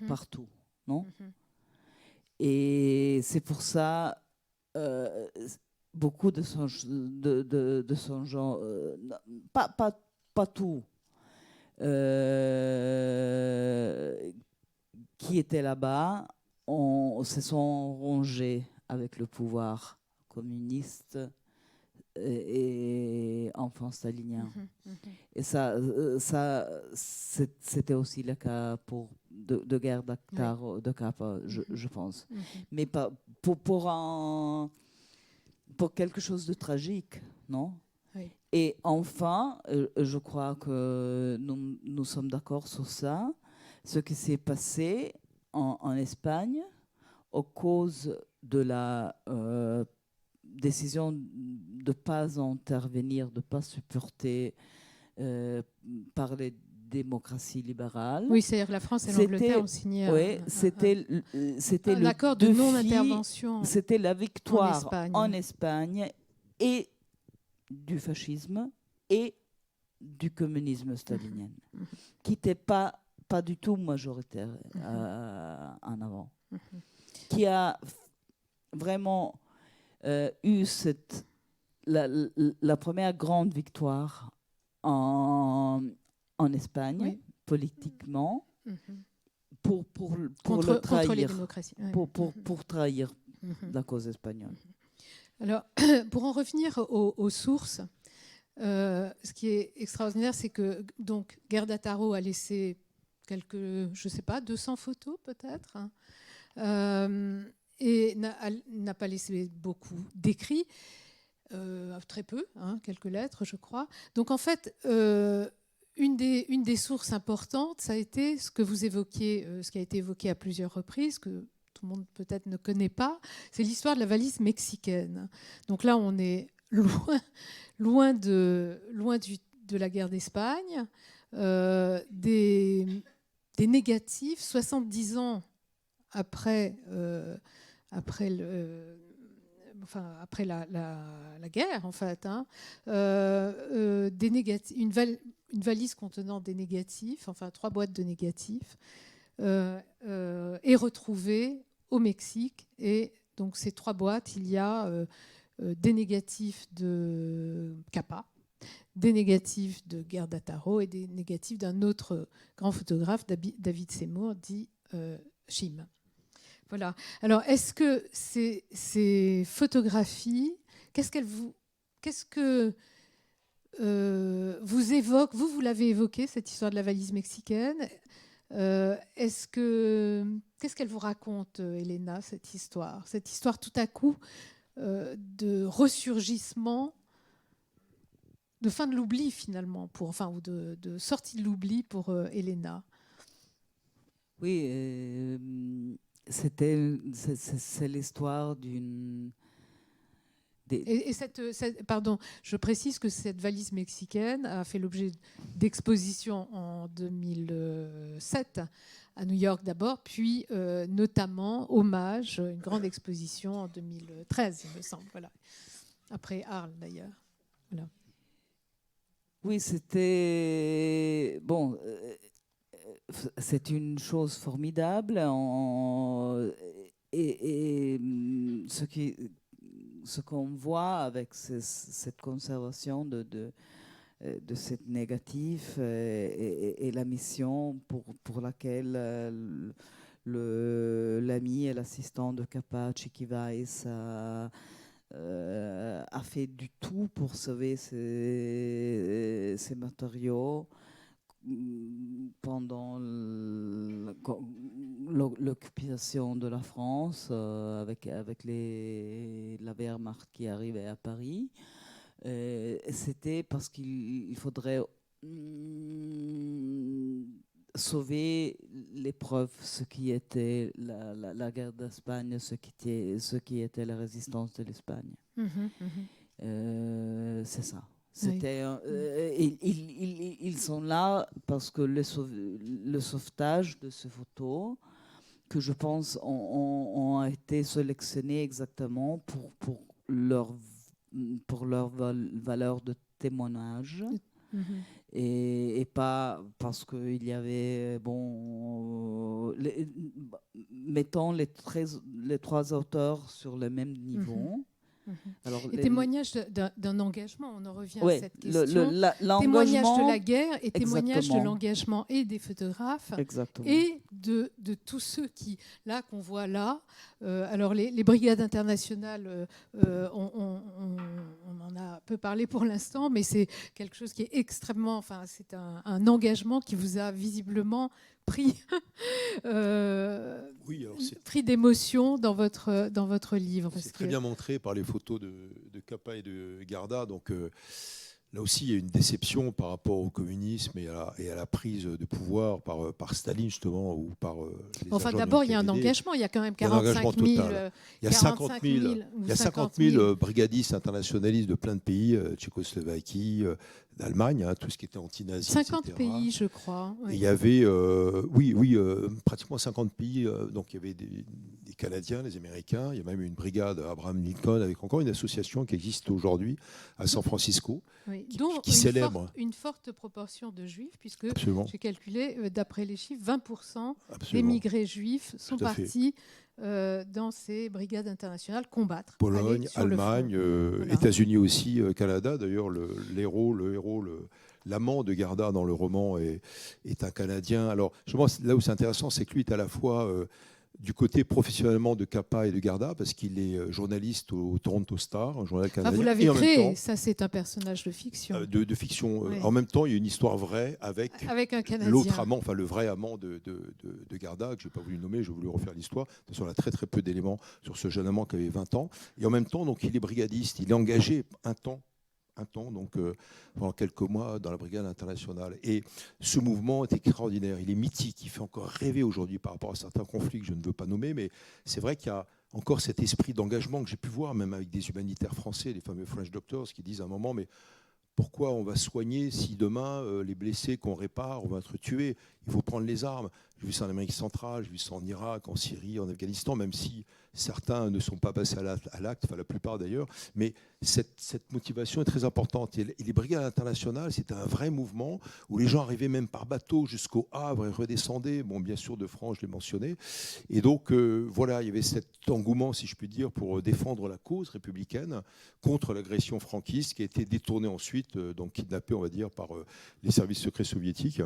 partout, non? Et c'est pour ça beaucoup de son genre, pas tout, qui étaient là-bas, se sont rongés avec le pouvoir communiste et enfin stalinien. Et ça c'était aussi le cas de guerre d'Actar, de Capa, je pense. Mais pas pour quelque chose de tragique, non? Oui. Et enfin, je crois que nous sommes d'accord sur ça, ce qui s'est passé en Espagne, à cause de la décision de ne pas intervenir, de ne pas supporter par les démocraties libérales. Oui, c'est-à-dire que la France et l'Angleterre ont signé c'était un accord de non-intervention. C'était la victoire en Espagne et du fascisme et du communisme stalinien, qui n'était pas du tout majoritaire en avant, qui a vraiment eu la première grande victoire en Espagne, politiquement, pour le trahir, contre les démocraties. pour trahir la cause espagnole. Alors, pour en revenir aux sources, ce qui est extraordinaire, c'est que donc Gerda Taro a laissé quelques, je sais pas, 200 photos peut-être, et n'a pas laissé beaucoup d'écrits, très peu, quelques lettres, je crois. Donc en fait, une des sources importantes, ça a été ce que vous évoquiez, ce qui a été évoqué à plusieurs reprises, que tout le monde peut-être ne connaît pas, c'est l'histoire de la valise mexicaine. Donc là, on est loin de la guerre d'Espagne, des négatifs, 70 ans après la guerre, en fait, des négatifs, une valise contenant des négatifs, enfin 3 boîtes de négatifs, est retrouvée au Mexique. Et donc ces 3 boîtes, il y a des négatifs de Capa, des négatifs de Gerda Taro et des négatifs d'un autre grand photographe, David Seymour, dit Chim. Voilà. Alors, est-ce que ces photographies, qu'est-ce que vous évoquent? Vous l'avez évoqué, cette histoire de la valise mexicaine. Qu'est-ce qu'elle vous raconte, Elena, cette histoire tout à coup de ressurgissement, de fin de l'oubli finalement, ou de sortie de l'oubli pour Elena? Oui, c'est l'histoire d'une... Pardon, je précise que cette valise mexicaine a fait l'objet d'expositions en 2007 à New York d'abord, puis notamment Hommage, une grande exposition en 2013, il me semble. Voilà. Après Arles d'ailleurs. Voilà. Oui, c'était... Bon, c'est une chose formidable. Et ce ce qu'on voit avec cette conservation de cette négatif et la mission pour laquelle l'ami et l'assistant de Capa, Chiquivais, a fait du tout pour sauver ces matériaux pendant l'occupation de la France avec la Wehrmacht qui arrivait à Paris. C'était parce qu'il faudrait sauver l'épreuve, ce qui était la guerre d'Espagne, ce qui était la résistance de l'Espagne. C'est ça. C'était, ils sont là parce que le sauvetage de ces photos, que je pense ont été sélectionnés exactement pour leur valeur de témoignage. Et pas parce qu'il y avait, mettons les trois auteurs sur le même niveau. Alors, et témoignage d'un engagement, on en revient à cette question. Témoignage de la guerre et témoignage de l'engagement et des photographes. Exactement. Et de tous ceux qu'on voit là. Alors les brigades internationales, on en a peu parlé pour l'instant, mais c'est quelque chose qui est extrêmement, c'est un engagement qui vous a visiblement pris d'émotion dans votre livre. C'est très bien montré par les photos de Capa et de Garda. Donc là aussi, il y a une déception par rapport au communisme et à la prise de pouvoir par Staline, justement, ou par les agents d'abord, il y a un engagement. Il y a quand même 45 000... Il y a 50 000 brigadistes internationalistes de plein de pays, Tchécoslovaquie, d'Allemagne, tout ce qui était anti-nazi, 50 etc. pays, je crois. Oui. Et il y avait, pratiquement 50 pays. Donc il y avait des Canadiens, des Américains. Il y a même une brigade Abraham Lincoln avec encore une association qui existe aujourd'hui à San Francisco, qui célèbre une forte proportion de Juifs, puisque j'ai calculé, d'après les chiffres, 20% d'émigrés juifs sont partis dans ces brigades internationales combattre. Pologne, Allemagne, États-Unis aussi, Canada. D'ailleurs, l'amant de Garda dans le roman est un Canadien. Alors, je pense là où c'est intéressant, c'est que lui est à la fois du côté professionnellement de Capa et de Garda, parce qu'il est journaliste au Toronto Star, un journal canadien. Vous l'avez créé, ça c'est un personnage de fiction. De fiction. Oui. En même temps, il y a une histoire vraie avec un Canadien. L'autre amant, le vrai amant de Garda, que je n'ai pas voulu nommer, j'ai voulu refaire l'histoire. De toute façon, on a très très peu d'éléments sur ce jeune amant qui avait 20 ans. Et en même temps, donc, il est brigadiste, il est engagé un temps, donc pendant quelques mois dans la brigade internationale. Et ce mouvement est extraordinaire, il est mythique, il fait encore rêver aujourd'hui par rapport à certains conflits que je ne veux pas nommer, mais c'est vrai qu'il y a encore cet esprit d'engagement que j'ai pu voir, même avec des humanitaires français, les fameux French Doctors, qui disent à un moment, mais pourquoi on va soigner si demain, les blessés qu'on répare, on va être tués? Il faut prendre les armes. J'ai vu ça en Amérique centrale, j'ai vu ça en Irak, en Syrie, en Afghanistan, même si certains ne sont pas passés à l'acte, la plupart d'ailleurs. Mais cette motivation est très importante. Et les brigades internationales, c'était un vrai mouvement où les gens arrivaient même par bateau jusqu'au Havre et redescendaient. Bon, bien sûr, de France, je l'ai mentionné. Et donc, voilà, il y avait cet engouement, si je puis dire, pour défendre la cause républicaine contre l'agression franquiste qui a été détournée ensuite, donc kidnappée, on va dire, par les services secrets soviétiques.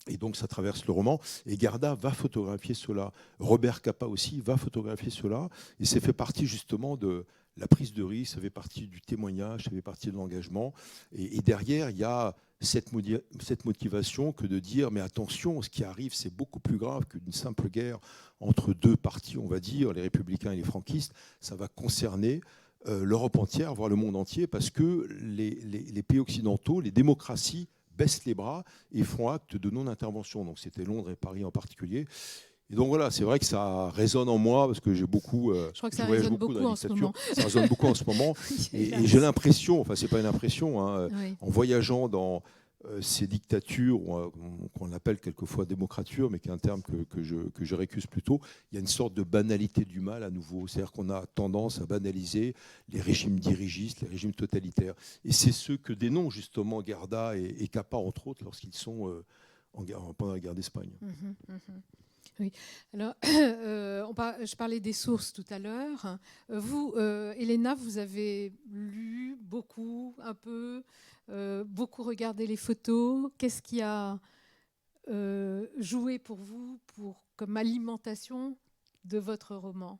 Et donc, ça traverse le roman. Et Garda va photographier cela. Robert Capa aussi va photographier cela. Et ça fait partie justement de la prise de risque, ça fait partie du témoignage, ça fait partie de l'engagement. Et derrière, il y a cette motivation que de dire, mais attention, ce qui arrive, c'est beaucoup plus grave qu'une simple guerre entre deux partis, on va dire, les républicains et les franquistes. Ça va concerner l'Europe entière, voire le monde entier, parce que les pays occidentaux, les démocraties, baissent les bras et font acte de non-intervention. Donc c'était Londres et Paris en particulier. Et donc voilà, c'est vrai que ça résonne en moi parce que j'ai beaucoup. Je crois que ça résonne beaucoup en ce moment. Ça résonne beaucoup en ce moment. Et j'ai l'impression, enfin c'est pas une impression, en voyageant dans ces dictatures qu'on appelle quelquefois démocrature, mais qui est un terme que je récuse plutôt, il y a une sorte de banalité du mal à nouveau. C'est-à-dire qu'on a tendance à banaliser les régimes dirigistes, les régimes totalitaires. Et c'est ce que dénoncent justement Garda et Capa, entre autres, lorsqu'ils sont pendant la guerre d'Espagne. Alors, je parlais des sources tout à l'heure. Vous, Elena, vous avez lu beaucoup, un peu, beaucoup regardé les photos. Qu'est-ce qui a joué pour vous comme alimentation de votre roman?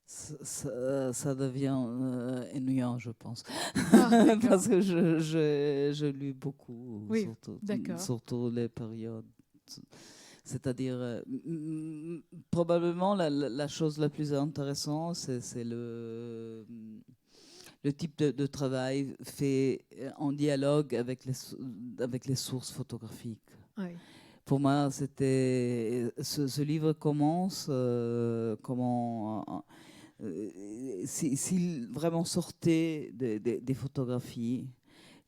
Ça devient ennuyant, je pense. Ah, Parce que je lis beaucoup, oui, d'accord. surtout les périodes. C'est-à-dire, probablement la chose la plus intéressante, c'est le type de travail fait en dialogue avec les sources photographiques. Oui. Pour moi, ce livre commence comment s'il vraiment sortait des photographies,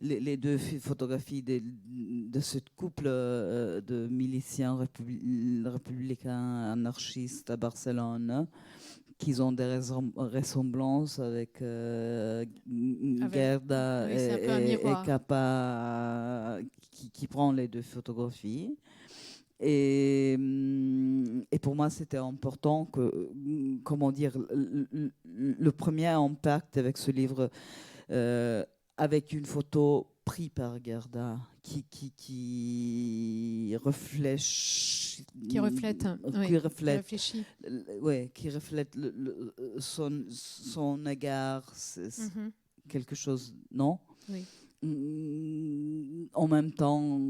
les deux photographies de ce couple de miliciens républicains anarchistes à Barcelone, qui ont des ressemblances avec Gerda oui, c'est un peu un et miroir. Kappa, qui prend les deux photographies. Et pour moi, c'était important que, comment dire, le premier impact avec ce livre, avec une photo prise par Gerda, qui reflète, Qui reflète, qui reflète, réfléchit. qui reflète son égard, quelque chose, non? Oui. En même temps,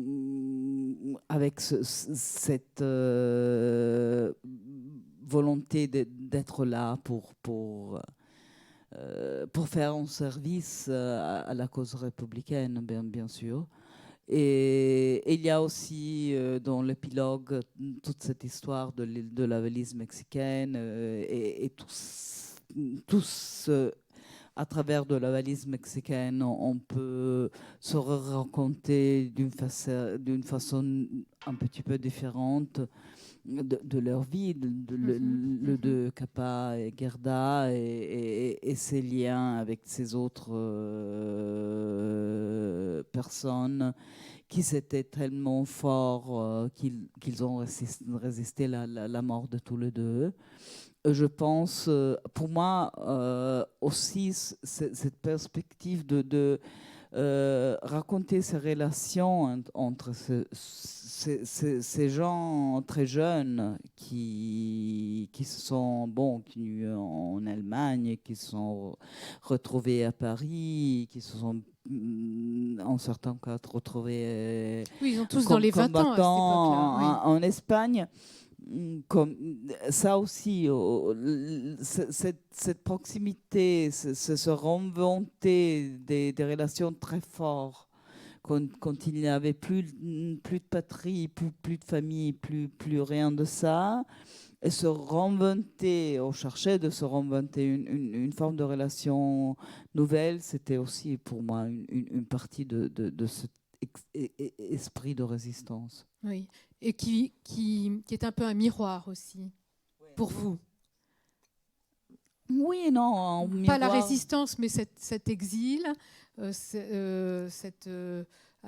avec cette volonté d'être là pour faire un service à la cause républicaine, bien sûr. Et il y a aussi dans l'épilogue toute cette histoire de la valise mexicaine et tout ce à travers de la valise mexicaine, on peut se raconter d'une façon un petit peu différente de leur vie, de Kappa et Gerda et ses liens avec ces autres personnes qui s'étaient tellement forts qu'ils ont résisté la mort de tous les deux. Je pense, pour moi aussi, cette perspective de raconter ces relations entre ces gens très jeunes qui se sont venus en Allemagne, qui se sont retrouvés à Paris, qui se sont en certains cas retrouvés oui, ils ont tous dans les 20 ans à cette époque-là. Oui. en Espagne. Comme ça aussi, cette proximité, ce rencontre des relations très fortes, quand il n'y avait plus de patrie, plus de famille, plus rien de ça, et se renventer, on cherchait de se renventer une forme de relation nouvelle, c'était aussi pour moi une partie de cet esprit de résistance. Oui, et qui est un peu un miroir aussi, pour vous. Oui et non. Pas la résistance, mais cet exil, à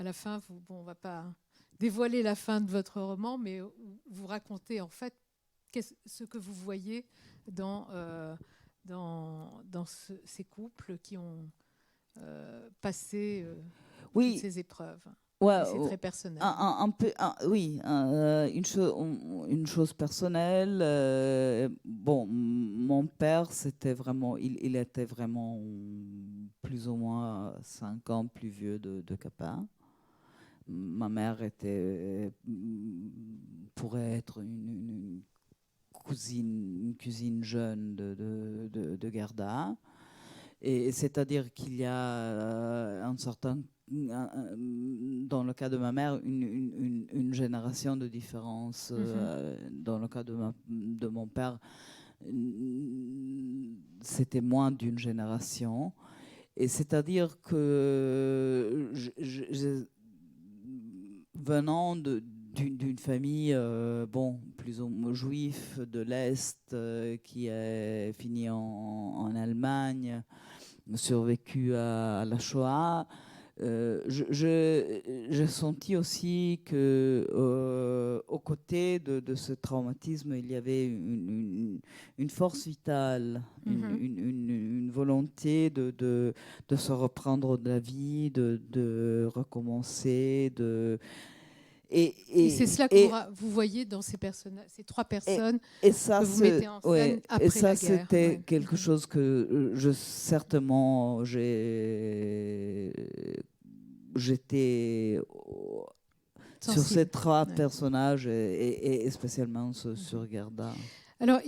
la fin, on ne va pas dévoiler la fin de votre roman, mais vous racontez en fait ce que vous voyez dans ces couples qui ont passé toutes ces épreuves. Ouais, et c'est très personnel. Oui, une chose personnelle. Bon, mon père, il était vraiment plus ou moins 5 ans plus vieux de Kappa. Ma mère pourrait être une cousine jeune de Gerda. Et c'est-à-dire qu'il y a un certain, dans le cas de ma mère, une génération de différence. Dans le cas de mon père, c'était moins d'une génération. Et c'est-à-dire que venant d'une famille plus ou moins juif de l'Est qui est fini en Allemagne, survécu à la Shoah, j'ai senti aussi que aux côtés de ce traumatisme, il y avait une force vitale, une volonté de se reprendre de la vie, de recommencer, Et c'est cela que vous voyez dans ces trois personnes que vous mettez en scène après et ça, la guerre. c'était quelque chose que certainement j'étais sur ces trois personnages et spécialement sur Gerda. Alors,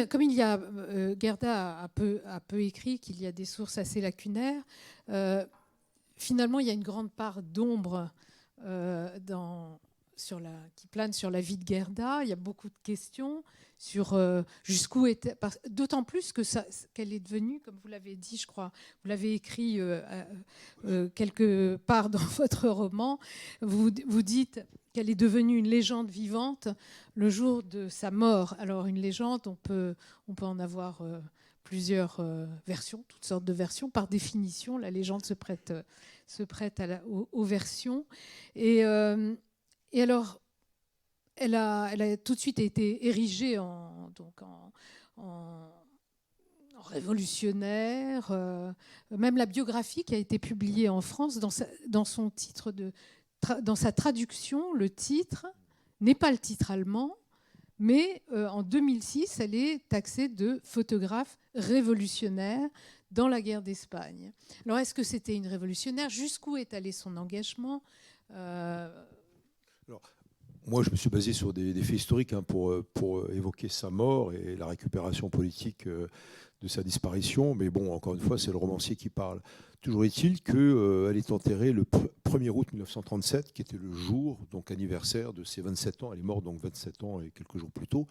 comme Gerda a peu écrit, qu'il y a des sources assez lacunaires, finalement, il y a une grande part d'ombre qui plane sur la vie de Gerda. Il y a beaucoup de questions sur jusqu'où était... D'autant plus qu'elle est devenue, comme vous l'avez dit, je crois, vous l'avez écrit quelque part dans votre roman, vous dites qu'elle est devenue une légende vivante le jour de sa mort. Alors une légende, on peut en avoir plusieurs versions, toutes sortes de versions. Par définition, la légende se prête aux versions. Et alors, elle a tout de suite été érigée en révolutionnaire. Même la biographie qui a été publiée en France, dans son titre dans sa traduction, le titre n'est pas le titre allemand, mais en 2006, elle est taxée de photographe révolutionnaire dans la guerre d'Espagne. Alors, est-ce que c'était une révolutionnaire? Jusqu'où est allé son engagement? Alors, moi, je me suis basé sur des faits historiques pour évoquer sa mort et la récupération politique de sa disparition. Mais bon, encore une fois, c'est le romancier qui parle. Toujours est-il qu'elle est enterrée le 1er août 1937, qui était le jour, donc anniversaire de ses 27 ans. Elle est morte donc 27 ans et quelques jours plus tôt.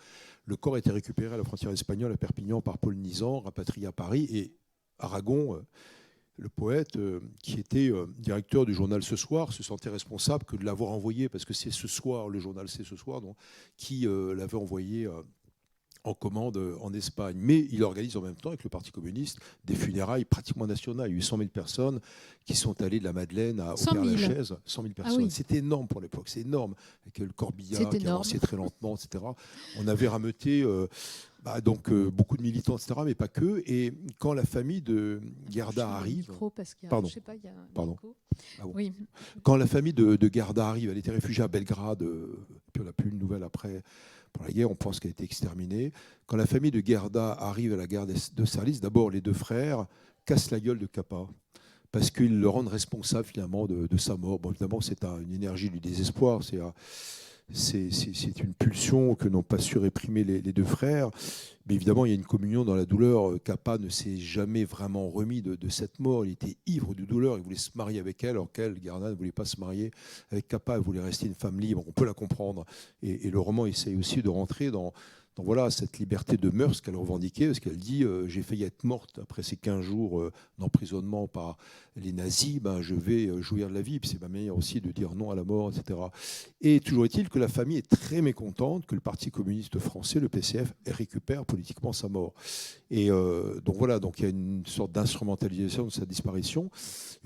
Le corps a été récupéré à la frontière espagnole à Perpignan par Paul Nizan, rapatrié à Paris. Et Aragon, le poète, qui était directeur du journal Ce Soir, se sentait responsable que de l'avoir envoyé, parce que c'est Ce Soir, le journal c'est Ce Soir, donc, qui l'avait envoyé en commande en Espagne. Mais il organise en même temps avec le Parti communiste des funérailles pratiquement nationales. Il y a eu 100 000 personnes qui sont allées de la Madeleine à Père-Lachaise. 100 000 personnes. Ah oui. C'était énorme pour l'époque, c'est énorme. Avec le corbillard qui avançait très lentement, etc. On avait rameuté beaucoup de militants, etc., mais pas que. Et quand la famille de Gerda arrive... Pardon. Je sais pas, il y a un Pardon. Ah bon. Oui. Quand la famille de Gerda arrive, elle était réfugiée à Belgrade, puis on n'a plus eu de nouvelles après... Pour la guerre, on pense qu'elle a été exterminée. Quand la famille de Gerda arrive à la gare de Sarlis, d'abord les deux frères cassent la gueule de Capa parce qu'ils le rendent responsable finalement de sa mort. Bon, évidemment, c'est une énergie du désespoir, c'est une pulsion que n'ont pas su réprimer les deux frères. Mais évidemment, il y a une communion dans la douleur. Capa ne s'est jamais vraiment remis de cette mort. Il était ivre de douleur. Il voulait se marier avec elle, alors qu'elle, Gerda, ne voulait pas se marier avec Capa. Elle voulait rester une femme libre. On peut la comprendre. Et le roman essaye aussi de rentrer dans voilà, cette liberté de mœurs qu'elle revendiquait, parce qu'elle dit j'ai failli être morte après ces 15 jours d'emprisonnement par les nazis, je vais jouir de la vie. Puis c'est ma manière aussi de dire non à la mort, etc. Et toujours est-il que la famille est très mécontente que le Parti communiste français, le PCF, récupère politiquement sa mort. Et donc voilà, donc il y a une sorte d'instrumentalisation de sa disparition.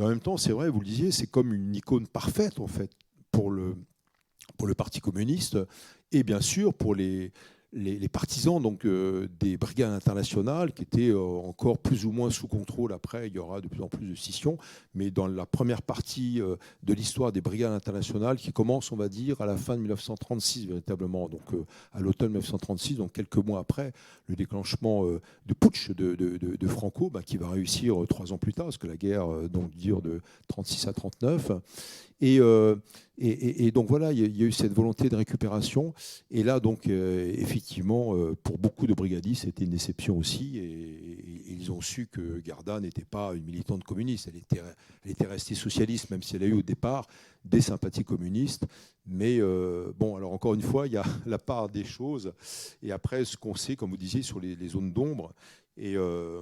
Et en même temps, c'est vrai, vous le disiez, c'est comme une icône parfaite en fait pour le Parti communiste et bien sûr pour les partisans donc, des brigades internationales qui étaient encore plus ou moins sous contrôle. Après, il y aura de plus en plus de scissions, mais dans la première partie de l'histoire des brigades internationales qui commence, on va dire, à la fin de 1936 véritablement, donc à l'automne 1936, donc quelques mois après le déclenchement du putsch de Franco, qui va réussir 3 ans plus tard, parce que la guerre donc dure de 1936 à 1939. Et donc voilà, il y a eu cette volonté de récupération. Et là, donc, effectivement, pour beaucoup de brigadistes, c'était une déception aussi. Et ils ont su que Gerda n'était pas une militante communiste. Elle était restée socialiste, même si elle a eu au départ des sympathies communistes. Mais bon, alors encore une fois, il y a la part des choses. Et après, ce qu'on sait, comme vous disiez, sur les zones d'ombre. Et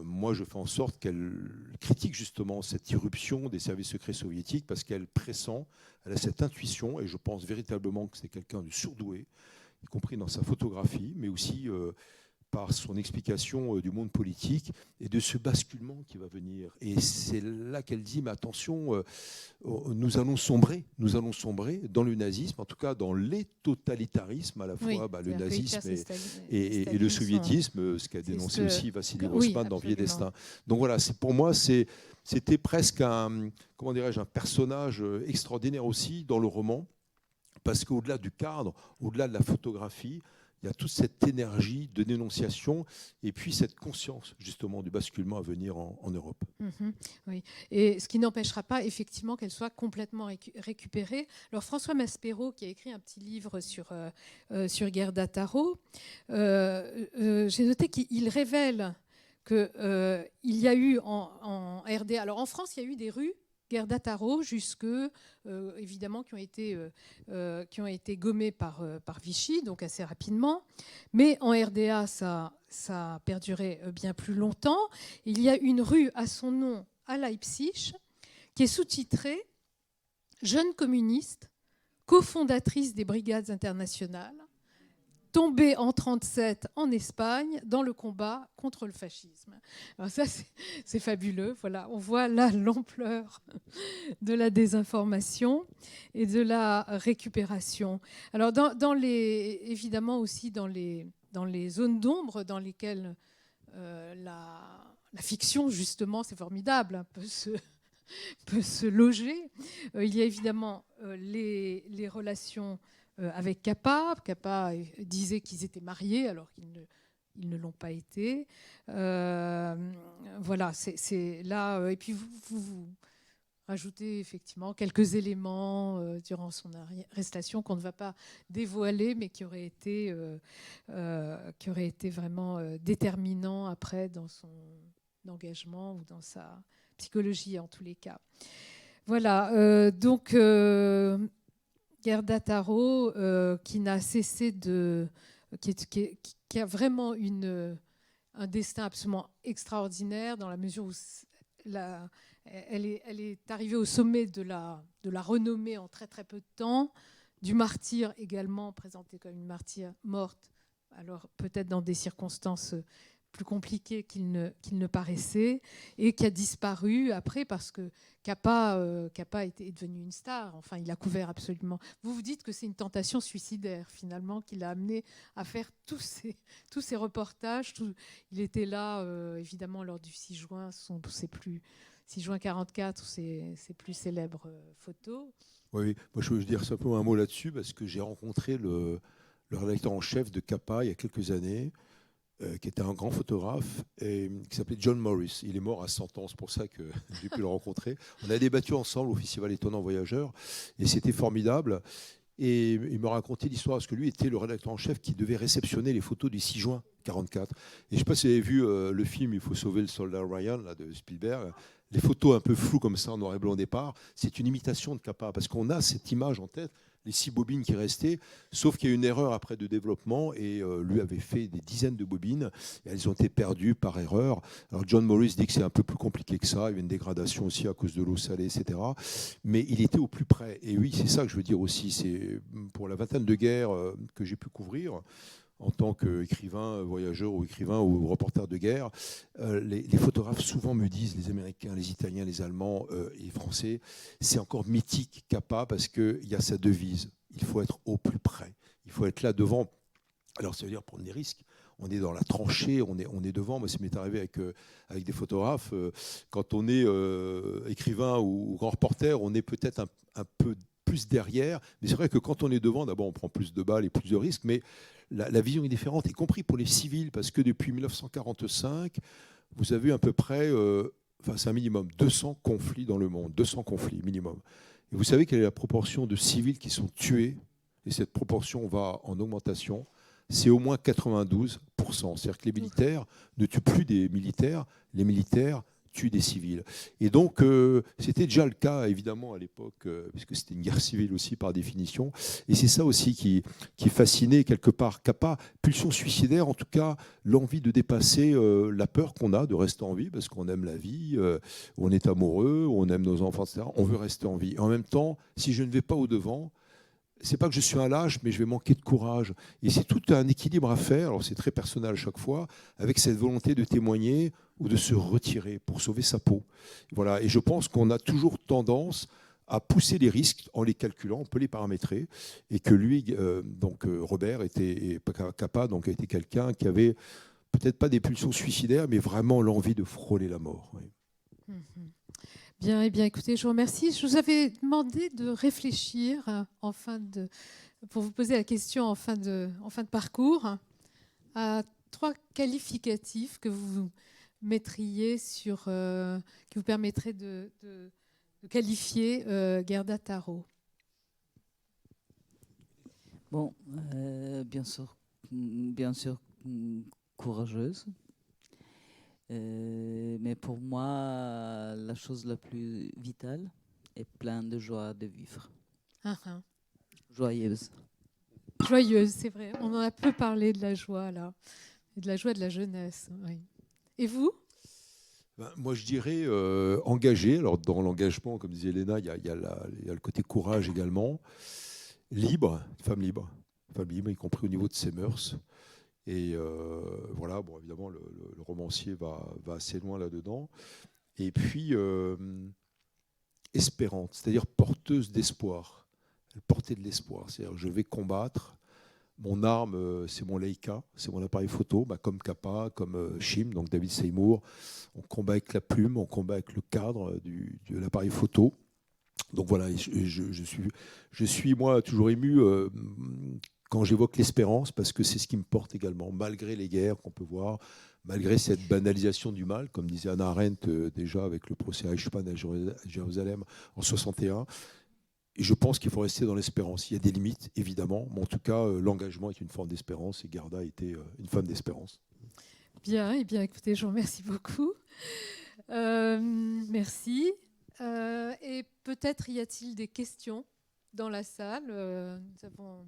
moi, je fais en sorte qu'elle critique justement cette irruption des services secrets soviétiques parce qu'elle pressent, elle a cette intuition, et je pense véritablement que c'est quelqu'un de surdoué, y compris dans sa photographie, mais aussi par son explication du monde politique et de ce basculement qui va venir. Et c'est là qu'elle dit, mais attention, nous allons sombrer dans le nazisme, en tout cas dans les totalitarismes, à la fois le nazisme et le soviétisme, ce qu'a dénoncé aussi Vassili Grossman dans Vie et Destin. Donc voilà, pour moi, c'était presque un personnage extraordinaire aussi dans le roman, parce qu'au-delà du cadre, au-delà de la photographie, il y a toute cette énergie de dénonciation et puis cette conscience justement du basculement à venir en Europe. Oui, et ce qui n'empêchera pas effectivement qu'elle soit complètement récupérée. Alors François Maspero, qui a écrit un petit livre sur Gerda Taro, j'ai noté qu'il révèle qu'il y a eu en RDA, alors en France, il y a eu des rues Gerda Taro, évidemment, qui ont été gommées par Vichy, donc assez rapidement. Mais en RDA, ça a perduré bien plus longtemps. Il y a une rue à son nom à Leipzig qui est sous-titrée « Jeune communiste, cofondatrice des brigades internationales, tombée en 1937 en Espagne dans le combat contre le fascisme ». Alors ça, c'est fabuleux. Voilà, on voit là l'ampleur de la désinformation et de la récupération. Alors, évidemment aussi dans les zones d'ombre dans lesquelles la fiction, justement, c'est formidable, peut se loger. Il y a évidemment les relations avec Capa. Capa disait qu'ils étaient mariés alors qu'ils ne l'ont pas été. Voilà, c'est là. Et puis vous rajoutez effectivement quelques éléments durant son arrestation qu'on ne va pas dévoiler, mais qui auraient été vraiment déterminants après dans son engagement ou dans sa psychologie en tous les cas. Voilà, donc Gerda Taro, qui n'a cessé qui a vraiment un destin absolument extraordinaire dans la mesure où elle est arrivée au sommet de la renommée en très très peu de temps, du martyr également, présentée comme une martyre morte, alors peut-être dans des circonstances plus compliqué qu'il ne paraissait, et qui a disparu après parce que Capa est devenu une star. Enfin, il a couvert absolument. Vous dites que c'est une tentation suicidaire, finalement, qui l'a amené à faire tous ces reportages. Il était là, évidemment, lors du 6 juin, 6 juin 44, ses plus célèbres photos. Oui, moi je veux dire simplement un mot là-dessus, parce que j'ai rencontré le rédacteur en chef de Capa il y a quelques années, qui était un grand photographe, et qui s'appelait John Morris. Il est mort à 100 ans, c'est pour ça que j'ai pu le rencontrer. On a débattu ensemble au Festival Étonnant Voyageur, et c'était formidable. Et il me racontait l'histoire, parce que lui était le rédacteur en chef qui devait réceptionner les photos du 6 juin 1944. Et je ne sais pas si vous avez vu le film « Il faut sauver le soldat Ryan » là, de Spielberg. Les photos un peu floues comme ça, en noir et blanc au départ, c'est une imitation de Capa, parce qu'on a cette image en tête, les 6 bobines qui restaient, sauf qu'il y a eu une erreur après de développement, et lui avait fait des dizaines de bobines, et elles ont été perdues par erreur. Alors John Morris dit que c'est un peu plus compliqué que ça, il y a une dégradation aussi à cause de l'eau salée, etc. Mais il était au plus près. Et oui, c'est ça que je veux dire aussi, c'est pour la vingtaine de guerres que j'ai pu couvrir, en tant qu'écrivain, voyageur ou écrivain ou reporter de guerre, les photographes souvent me disent, les Américains, les Italiens, les Allemands et les Français, c'est encore mythique Capa parce qu'il y a sa devise, il faut être au plus près, il faut être là devant. Alors ça veut dire prendre des risques. On est dans la tranchée, on est devant. Moi, ça m'est arrivé avec des photographes. Quand on est écrivain ou grand reporter, on est peut-être un peu plus derrière. Mais c'est vrai que quand on est devant, d'abord, on prend plus de balles et plus de risques. Mais la vision est différente, y compris pour les civils, parce que depuis 1945, vous avez à peu près, c'est un minimum, 200 conflits dans le monde, 200 conflits minimum. Et vous savez quelle est la proportion de civils qui sont tués, et cette proportion va en augmentation, c'est au moins 92%. C'est-à-dire que les militaires ne tuent plus des militaires, les militaires tuent des civils. Et donc, c'était déjà le cas, évidemment, à l'époque, puisque c'était une guerre civile aussi, par définition. Et c'est ça aussi qui fascinait, quelque part, Capa. Pulsion suicidaire, en tout cas, l'envie de dépasser la peur qu'on a de rester en vie, parce qu'on aime la vie, on est amoureux, on aime nos enfants, etc. On veut rester en vie. Et en même temps, si je ne vais pas au-devant, c'est pas que je suis un lâche, mais je vais manquer de courage. Et c'est tout un équilibre à faire, alors c'est très personnel à chaque fois, avec cette volonté de témoigner ou de se retirer pour sauver sa peau. Voilà. Et je pense qu'on a toujours tendance à pousser les risques en les calculant, on peut les paramétrer, et que lui, Robert, Capa, donc a été quelqu'un qui avait peut-être pas des pulsions suicidaires, mais vraiment l'envie de frôler la mort. Oui. Mhm. Bien, eh bien, écoutez, je vous remercie. Je vous avais demandé de réfléchir pour vous poser la question en fin de parcours à 3 qualificatifs que vous mettriez qui vous permettraient de qualifier Gerda Taro. Bon, bien sûr, courageuse. Mais pour moi, la chose la plus vitale est pleine de joie de vivre. Joyeuse. Joyeuse, c'est vrai. On en a peu parlé de la joie, là. Et de la joie de la jeunesse. Oui. Et vous ? Moi, je dirais engagée. Alors, dans l'engagement, comme disait Léna, il y a le côté courage également. Libre, femme libre, y compris au niveau de ses mœurs. Et voilà, bon, évidemment, le romancier va assez loin là-dedans. Et puis, espérante, c'est-à-dire porteuse d'espoir. Elle portait de l'espoir. C'est-à-dire, je vais combattre. Mon arme, c'est mon Leica, c'est mon appareil photo, comme Capa, comme Chim, donc David Seymour. On combat avec la plume, on combat avec le cadre de l'appareil photo. Donc voilà, je suis moi toujours ému quand j'évoque l'espérance, parce que c'est ce qui me porte également, malgré les guerres qu'on peut voir, malgré cette banalisation du mal, comme disait Hannah Arendt déjà avec le procès Eichmann à Jérusalem en 61. Et je pense qu'il faut rester dans l'espérance. Il y a des limites, évidemment, mais en tout cas, l'engagement est une forme d'espérance, et Gerda était une femme d'espérance. Bien, eh bien, écoutez, je vous remercie beaucoup. Merci. Et peut-être y a-t-il des questions dans la salle. Nous avons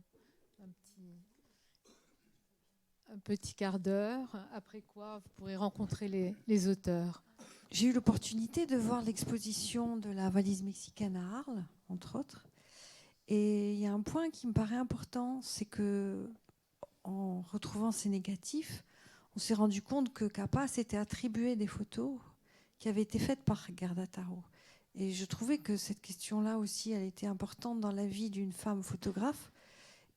un petit quart d'heure, après quoi vous pourrez rencontrer les auteurs. J'ai eu l'opportunité de voir l'exposition de la valise mexicaine à Arles, entre autres. Et il y a un point qui me paraît important, c'est que en retrouvant ces négatifs, on s'est rendu compte que Capa s'était attribué des photos qui avaient été faites par Gerda Taro. Et je trouvais que cette question-là aussi, elle était importante dans la vie d'une femme photographe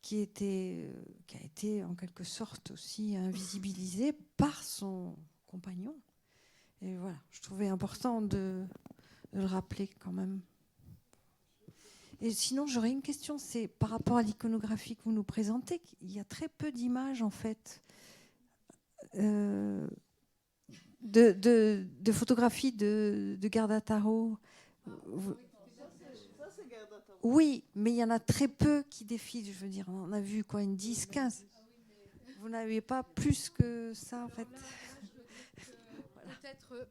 qui a été en quelque sorte aussi invisibilisée par son compagnon. Et voilà, je trouvais important de le rappeler quand même. Et sinon, j'aurais une question, c'est par rapport à l'iconographie que vous nous présentez, il y a très peu d'images en fait de photographies de Gerda Taro. Oui, mais il y en a très peu qui défilent, je veux dire. On en a vu quoi, une 10, 15. Vous n'avez pas plus que ça en fait.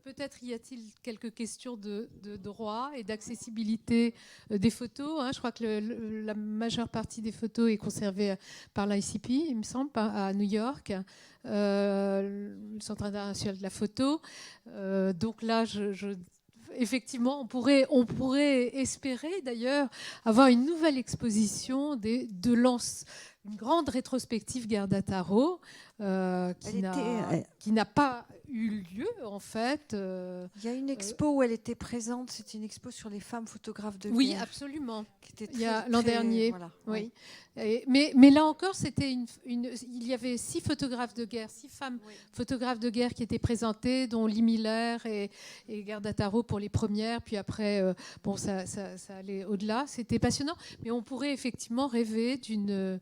Peut-être y a-t-il quelques questions de droit et d'accessibilité des photos. Je crois que la majeure partie des photos est conservée par l'ICP, il me semble, à New York, le Centre international de la photo. Donc là, effectivement, on pourrait espérer d'ailleurs avoir une nouvelle exposition une grande rétrospective Gerda Taro qui n'a pas eu lieu en fait. Il y a une expo où elle était présente, c'était une expo sur les femmes photographes de guerre. Oui, absolument. Il y a l'an dernier. Voilà, oui. Mais là encore, il y avait 6 photographes de guerre, 6 femmes photographes de guerre qui étaient présentées, dont Lee Miller et Gerda Taro pour les premières, puis après, ça allait au-delà. C'était passionnant, mais on pourrait effectivement rêver d'une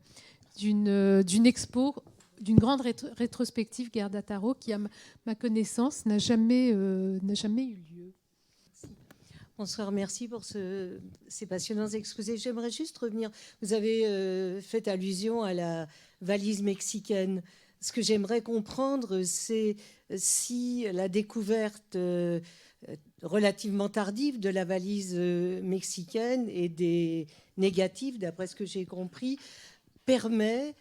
expo, d'une grande rétrospective Gerda Taro qui, à ma connaissance, n'a jamais eu lieu. Bonsoir, merci pour ces passionnants exposés. J'aimerais juste revenir. Vous avez fait allusion à la valise mexicaine. Ce que j'aimerais comprendre, c'est si la découverte relativement tardive de la valise mexicaine et des négatifs, d'après ce que j'ai compris, permet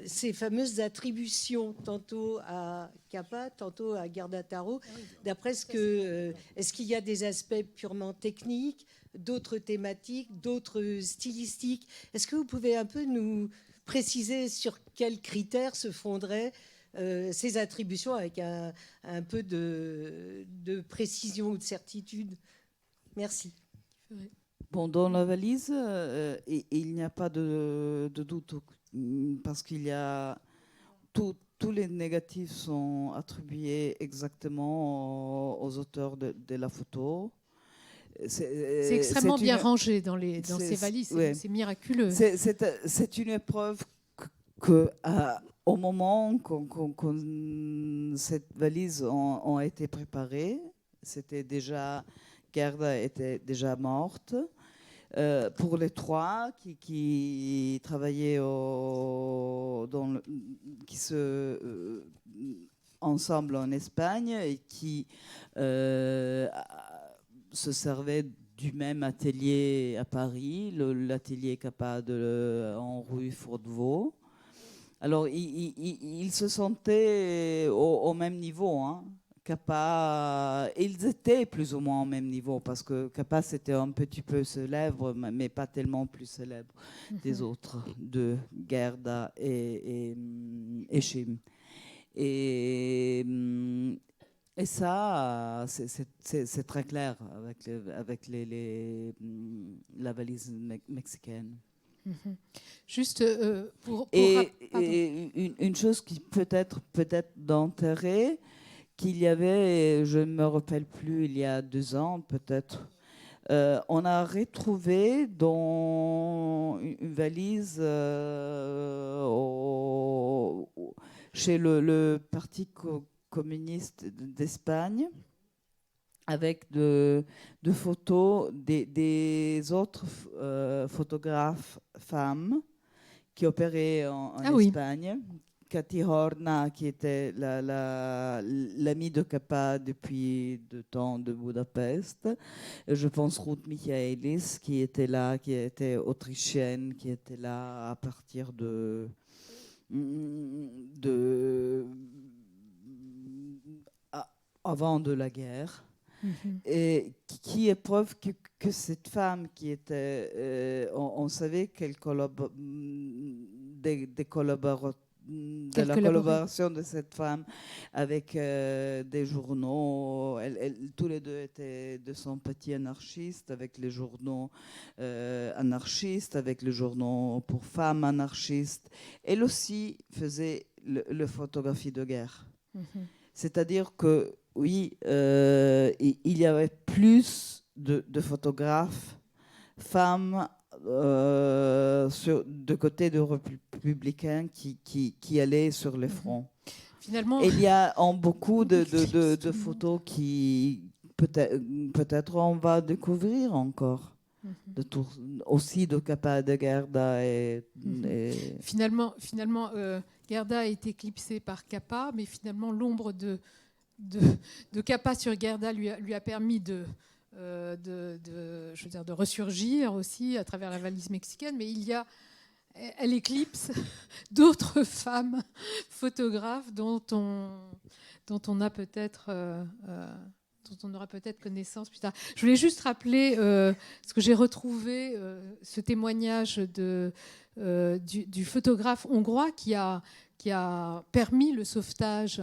ces fameuses attributions, tantôt à Capa, tantôt à Gerda Taro. D'après ce que, est-ce qu'il y a des aspects purement techniques d'autres thématiques, d'autres stylistiques. Est-ce que vous pouvez un peu nous préciser sur quels critères se fonderaient ces attributions avec un peu de précision ou de certitude? Merci. Bon, dans la valise, il n'y a pas de doute parce qu'il y a tous les négatifs sont attribués exactement aux auteurs de la photo. C'est extrêmement bien rangé dans ces valises, ouais. C'est miraculeux. C'est une épreuve que au moment cette valise ont été préparées, Gerda était déjà morte. Pour les trois qui travaillaient ensemble en Espagne et qui se servaient du même atelier à Paris, l'atelier Capa en rue Fourtevaux. Alors, ils se sentaient au même niveau, hein. Capa, ils étaient plus ou moins au même niveau parce que Capa c'était un petit peu célèbre, mais pas tellement plus célèbre des autres, de Gerda et Chim. Et ça, c'est très clair avec la valise mexicaine. Juste et une chose qui peut-être d'intérêt, qu'il y avait, je ne me rappelle plus, il y a 2 ans peut-être, on a retrouvé dans une valise chez le Parti communiste d'Espagne, avec de photos des autres photographes femmes qui opéraient en Espagne. Cathy Horna, qui était l'amie de Capa depuis le temps de Budapest. Je pense Ruth Michaelis, qui était là, qui était autrichienne, qui était là à partir avant de la guerre. Et qui est preuve que cette femme qui était, on savait qu'elle la collaboration de cette femme avec des journaux. Tous les deux étaient de son petit anarchiste, avec les journaux anarchistes, avec les journaux pour femmes anarchistes. Elle aussi faisait la photographie de guerre. C'est-à-dire que, oui, il y avait plus de photographes femmes de côté de républicains qui allaient sur les fronts. Finalement, il y a beaucoup de photos qui peut-être on va découvrir encore. Aussi de Capa de Gerda et finalement Gerda a été éclipsée par Capa, mais finalement l'ombre de Capa sur Gerda lui a permis de ressurgir aussi à travers la valise mexicaine, mais elle éclipse d'autres femmes photographes dont on a peut-être dont on aura peut-être connaissance plus tard. Je voulais juste rappeler ce que j'ai retrouvé, ce témoignage du photographe hongrois qui a permis le sauvetage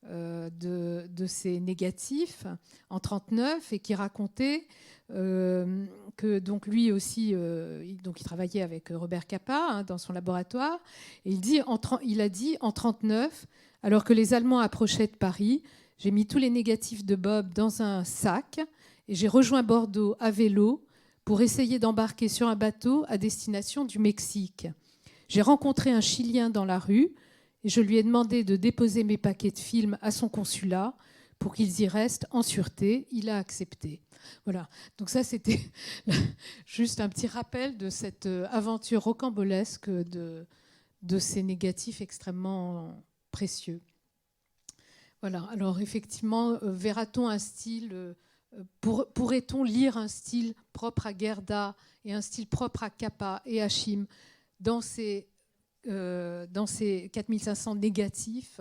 de ces négatifs en 1939 et qui racontait que donc lui aussi donc il travaillait avec Robert Capa dans son laboratoire et il a dit en 1939, alors que les Allemands approchaient de Paris, j'ai mis tous les négatifs de Bob dans un sac et j'ai rejoint Bordeaux à vélo pour essayer d'embarquer sur un bateau à destination du Mexique. J'ai rencontré un Chilien dans la rue et je lui ai demandé de déposer mes paquets de films à son consulat pour qu'ils y restent en sûreté. Il a accepté. Voilà. Donc ça, c'était juste un petit rappel de cette aventure rocambolesque de ces négatifs extrêmement précieux. Voilà. Alors effectivement, verra-t-on un style, pourrait-on lire un style propre à Gerda et un style propre à Capa et à Chim dans ces 4500 négatifs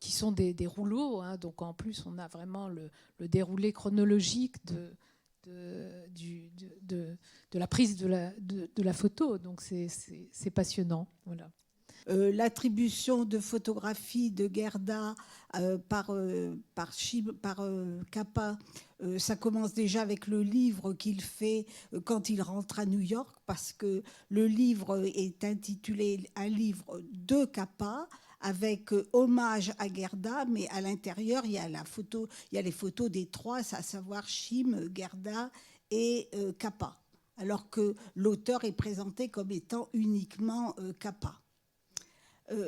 qui sont des rouleaux, hein, donc en plus on a vraiment le déroulé chronologique de la prise de la photo. Donc c'est passionnant. Voilà. L'attribution de photographies de Gerda par Capa, ça commence déjà avec le livre qu'il fait quand il rentre à New York, parce que le livre est intitulé un livre de Capa avec hommage à Gerda, mais à l'intérieur il y a les photos des trois, à savoir Chim, Gerda et Capa, alors que l'auteur est présenté comme étant uniquement Capa.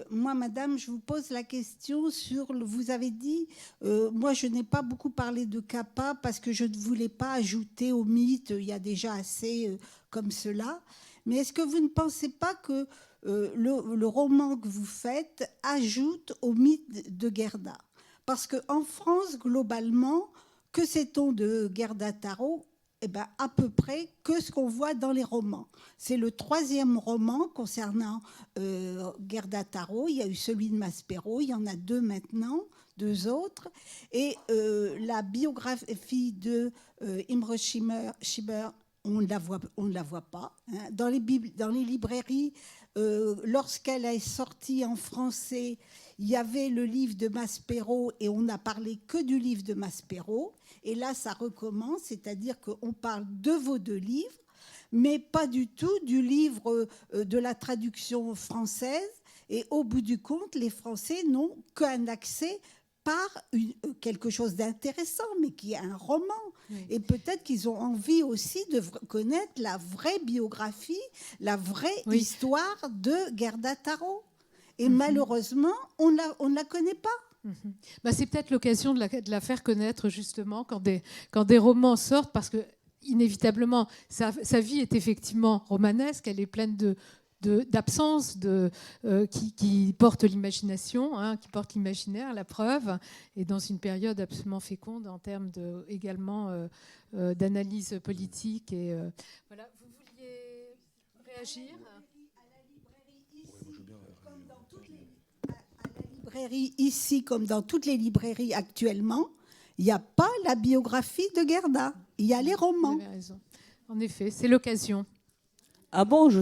Moi, madame, je vous pose la question sur... Vous avez dit, moi, je n'ai pas beaucoup parlé de Capa parce que je ne voulais pas ajouter au mythe, il y a déjà assez comme cela. Mais est-ce que vous ne pensez pas que le roman que vous faites ajoute au mythe de Gerda? Parce qu'en France, globalement, que sait-on de Gerda Taro? Eh ben, à peu près que ce qu'on voit dans les romans. C'est le 3e roman concernant Gerda Taro. Il y a eu celui de Maspero, il y en a 2 maintenant, 2 autres. Et la biographie de Imre Schieber, on ne la voit pas. Hein. Dans les librairies, lorsqu'elle est sortie en français, il y avait le livre de Maspero et on n'a parlé que du livre de Maspero. Et là, ça recommence, c'est-à-dire qu'on parle de vos 2 livres, mais pas du tout du livre de la traduction française. Et au bout du compte, les Français n'ont qu'un accès par quelque chose d'intéressant, mais qui est un roman. Oui. Et peut-être qu'ils ont envie aussi de connaître la vraie biographie, la vraie histoire de Gerda Taro. Et malheureusement, on ne la connaît pas. Bah, c'est peut-être l'occasion de la faire connaître justement quand des romans sortent, parce que inévitablement sa vie est effectivement romanesque, elle est pleine d'absences qui portent l'imagination, hein, qui portent l'imaginaire, la preuve, et dans une période absolument féconde en termes également d'analyse politique. Et, voilà. Vous vouliez réagir ? Ici, comme dans toutes les librairies actuellement, il n'y a pas la biographie de Gerda. Il y a les romans. Vous avez raison. En effet, c'est l'occasion. Ah bon, je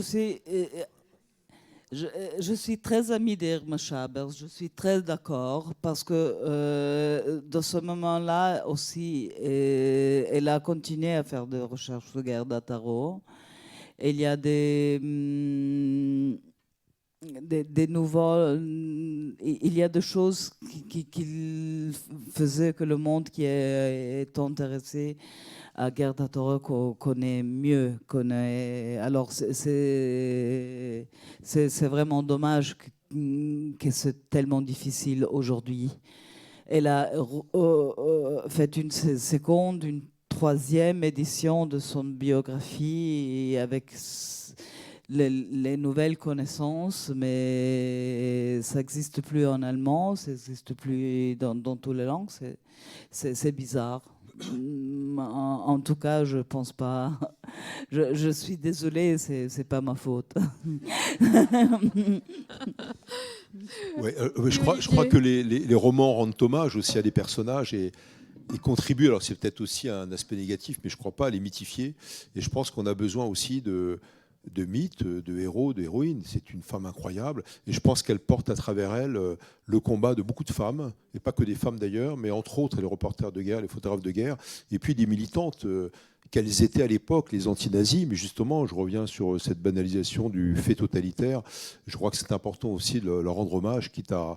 suis très amie d'Irma Schaber. Je suis très d'accord parce que dans ce moment-là aussi, elle a continué à faire des recherches sur Gerda Taro. Il y a des nouveaux, il y a des choses qui faisaient que le monde qui est intéressé à Gerda Taro connaît mieux. Alors c'est vraiment dommage que c'est tellement difficile aujourd'hui. Elle a fait une seconde, une 3e édition de son biographie avec les nouvelles connaissances, mais ça n'existe plus en allemand, ça n'existe plus dans toutes les langues. C'est bizarre. En tout cas, je pense pas. Je suis désolée, c'est pas ma faute. Ouais, je crois que les romans rendent hommage aussi à des personnages et contribuent. Alors c'est peut-être aussi un aspect négatif, mais je ne crois pas à les mythifier. Et je pense qu'on a besoin aussi de mythes, de héros, d'héroïnes. C'est une femme incroyable. Et je pense qu'elle porte à travers elle le combat de beaucoup de femmes, et pas que des femmes d'ailleurs, mais entre autres les reporters de guerre, les photographes de guerre, et puis des militantes qu'elles étaient à l'époque, les anti-nazis. Mais justement, je reviens sur cette banalisation du fait totalitaire. Je crois que c'est important aussi de leur rendre hommage, quitte à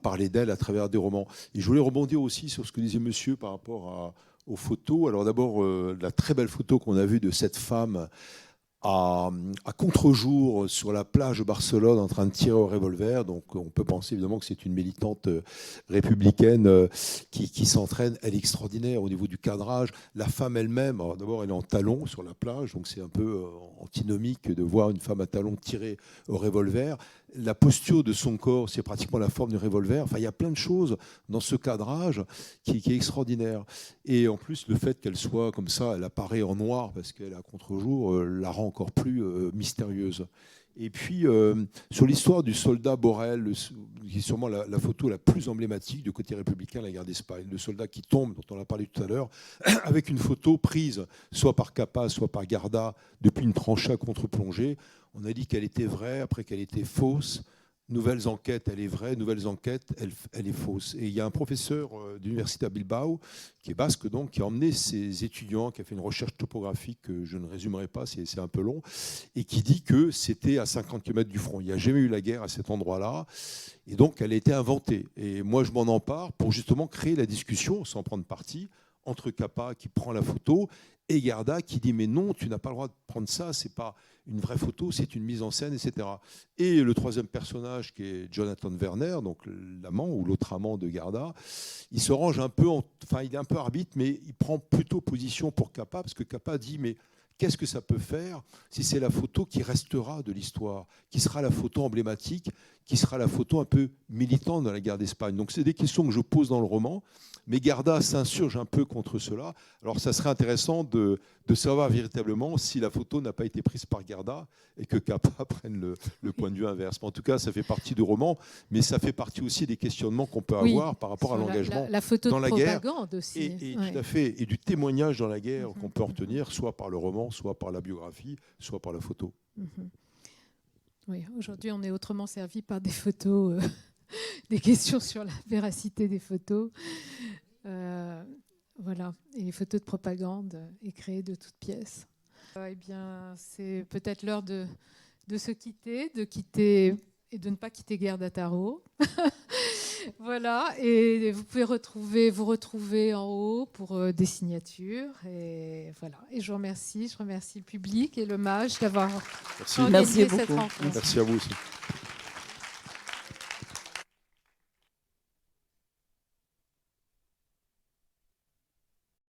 parler d'elles à travers des romans. Et je voulais rebondir aussi sur ce que disait monsieur par rapport aux photos. Alors d'abord, la très belle photo qu'on a vue de cette femme à contre-jour sur la plage de Barcelone en train de tirer au revolver. Donc on peut penser évidemment que c'est une militante républicaine qui s'entraîne. Elle est extraordinaire au niveau du cadrage. La femme elle-même, d'abord elle est en talons sur la plage, donc c'est un peu antinomique de voir une femme à talons tirer au revolver. La posture de son corps, c'est pratiquement la forme du revolver. Enfin, il y a plein de choses dans ce cadrage qui est extraordinaire. Et en plus, le fait qu'elle soit comme ça, elle apparaît en noir parce qu'elle est à contre-jour, la rend encore plus mystérieuse. Et puis, sur l'histoire du soldat Borel, qui est sûrement la photo la plus emblématique du côté républicain de la guerre d'Espagne, le soldat qui tombe, dont on a parlé tout à l'heure, avec une photo prise soit par Capa, soit par Garda, depuis une tranchée à contre-plongée. On a dit qu'elle était vraie, après qu'elle était fausse. Nouvelles enquêtes, elle est vraie. Nouvelles enquêtes, elle est fausse. Et il y a un professeur d'université à Bilbao, qui est basque donc, qui a emmené ses étudiants, qui a fait une recherche topographique que je ne résumerai pas, c'est un peu long, et qui dit que c'était à 50 km du front. Il n'y a jamais eu la guerre à cet endroit-là. Et donc, elle a été inventée. Et moi, je m'en empare pour justement créer la discussion, sans prendre parti, entre Capa, qui prend la photo, et Garda, qui dit « Mais non, tu n'as pas le droit de prendre ça, c'est pas une vraie photo, c'est une mise en scène, etc. » Et le troisième personnage, qui est Jonathan Werner, donc l'amant ou l'autre amant de Garda, il se range un peu, enfin, il est un peu arbitre, mais il prend plutôt position pour Capa, parce que Capa dit « Mais qu'est-ce que ça peut faire si c'est la photo qui restera de l'histoire, qui sera la photo emblématique, qui sera la photo un peu militante dans la guerre d'Espagne ?» Donc c'est des questions que je pose dans le roman, mais Garda s'insurge un peu contre cela. Alors ça serait intéressant de savoir véritablement si la photo n'a pas été prise par Garda et que Capa prenne le point de vue inverse. Mais en tout cas, ça fait partie du roman, mais ça fait partie aussi des questionnements qu'on peut avoir par rapport à l'engagement dans la guerre. Aussi. Et tout à fait, et du témoignage dans la guerre qu'on peut en retenir, soit par le roman, soit par la biographie, soit par la photo. Oui, aujourd'hui, on est autrement servi par des photos, des questions sur la véracité des photos. Voilà, et les photos de propagande est créées de toutes pièces. Eh bien, c'est peut-être l'heure de se quitter, et de ne pas quitter Gerda Taro. Voilà, et vous pouvez vous retrouver en haut pour des signatures. Et voilà, et je remercie le public et le MAJ d'avoir organisé cette rencontre. Merci à vous aussi.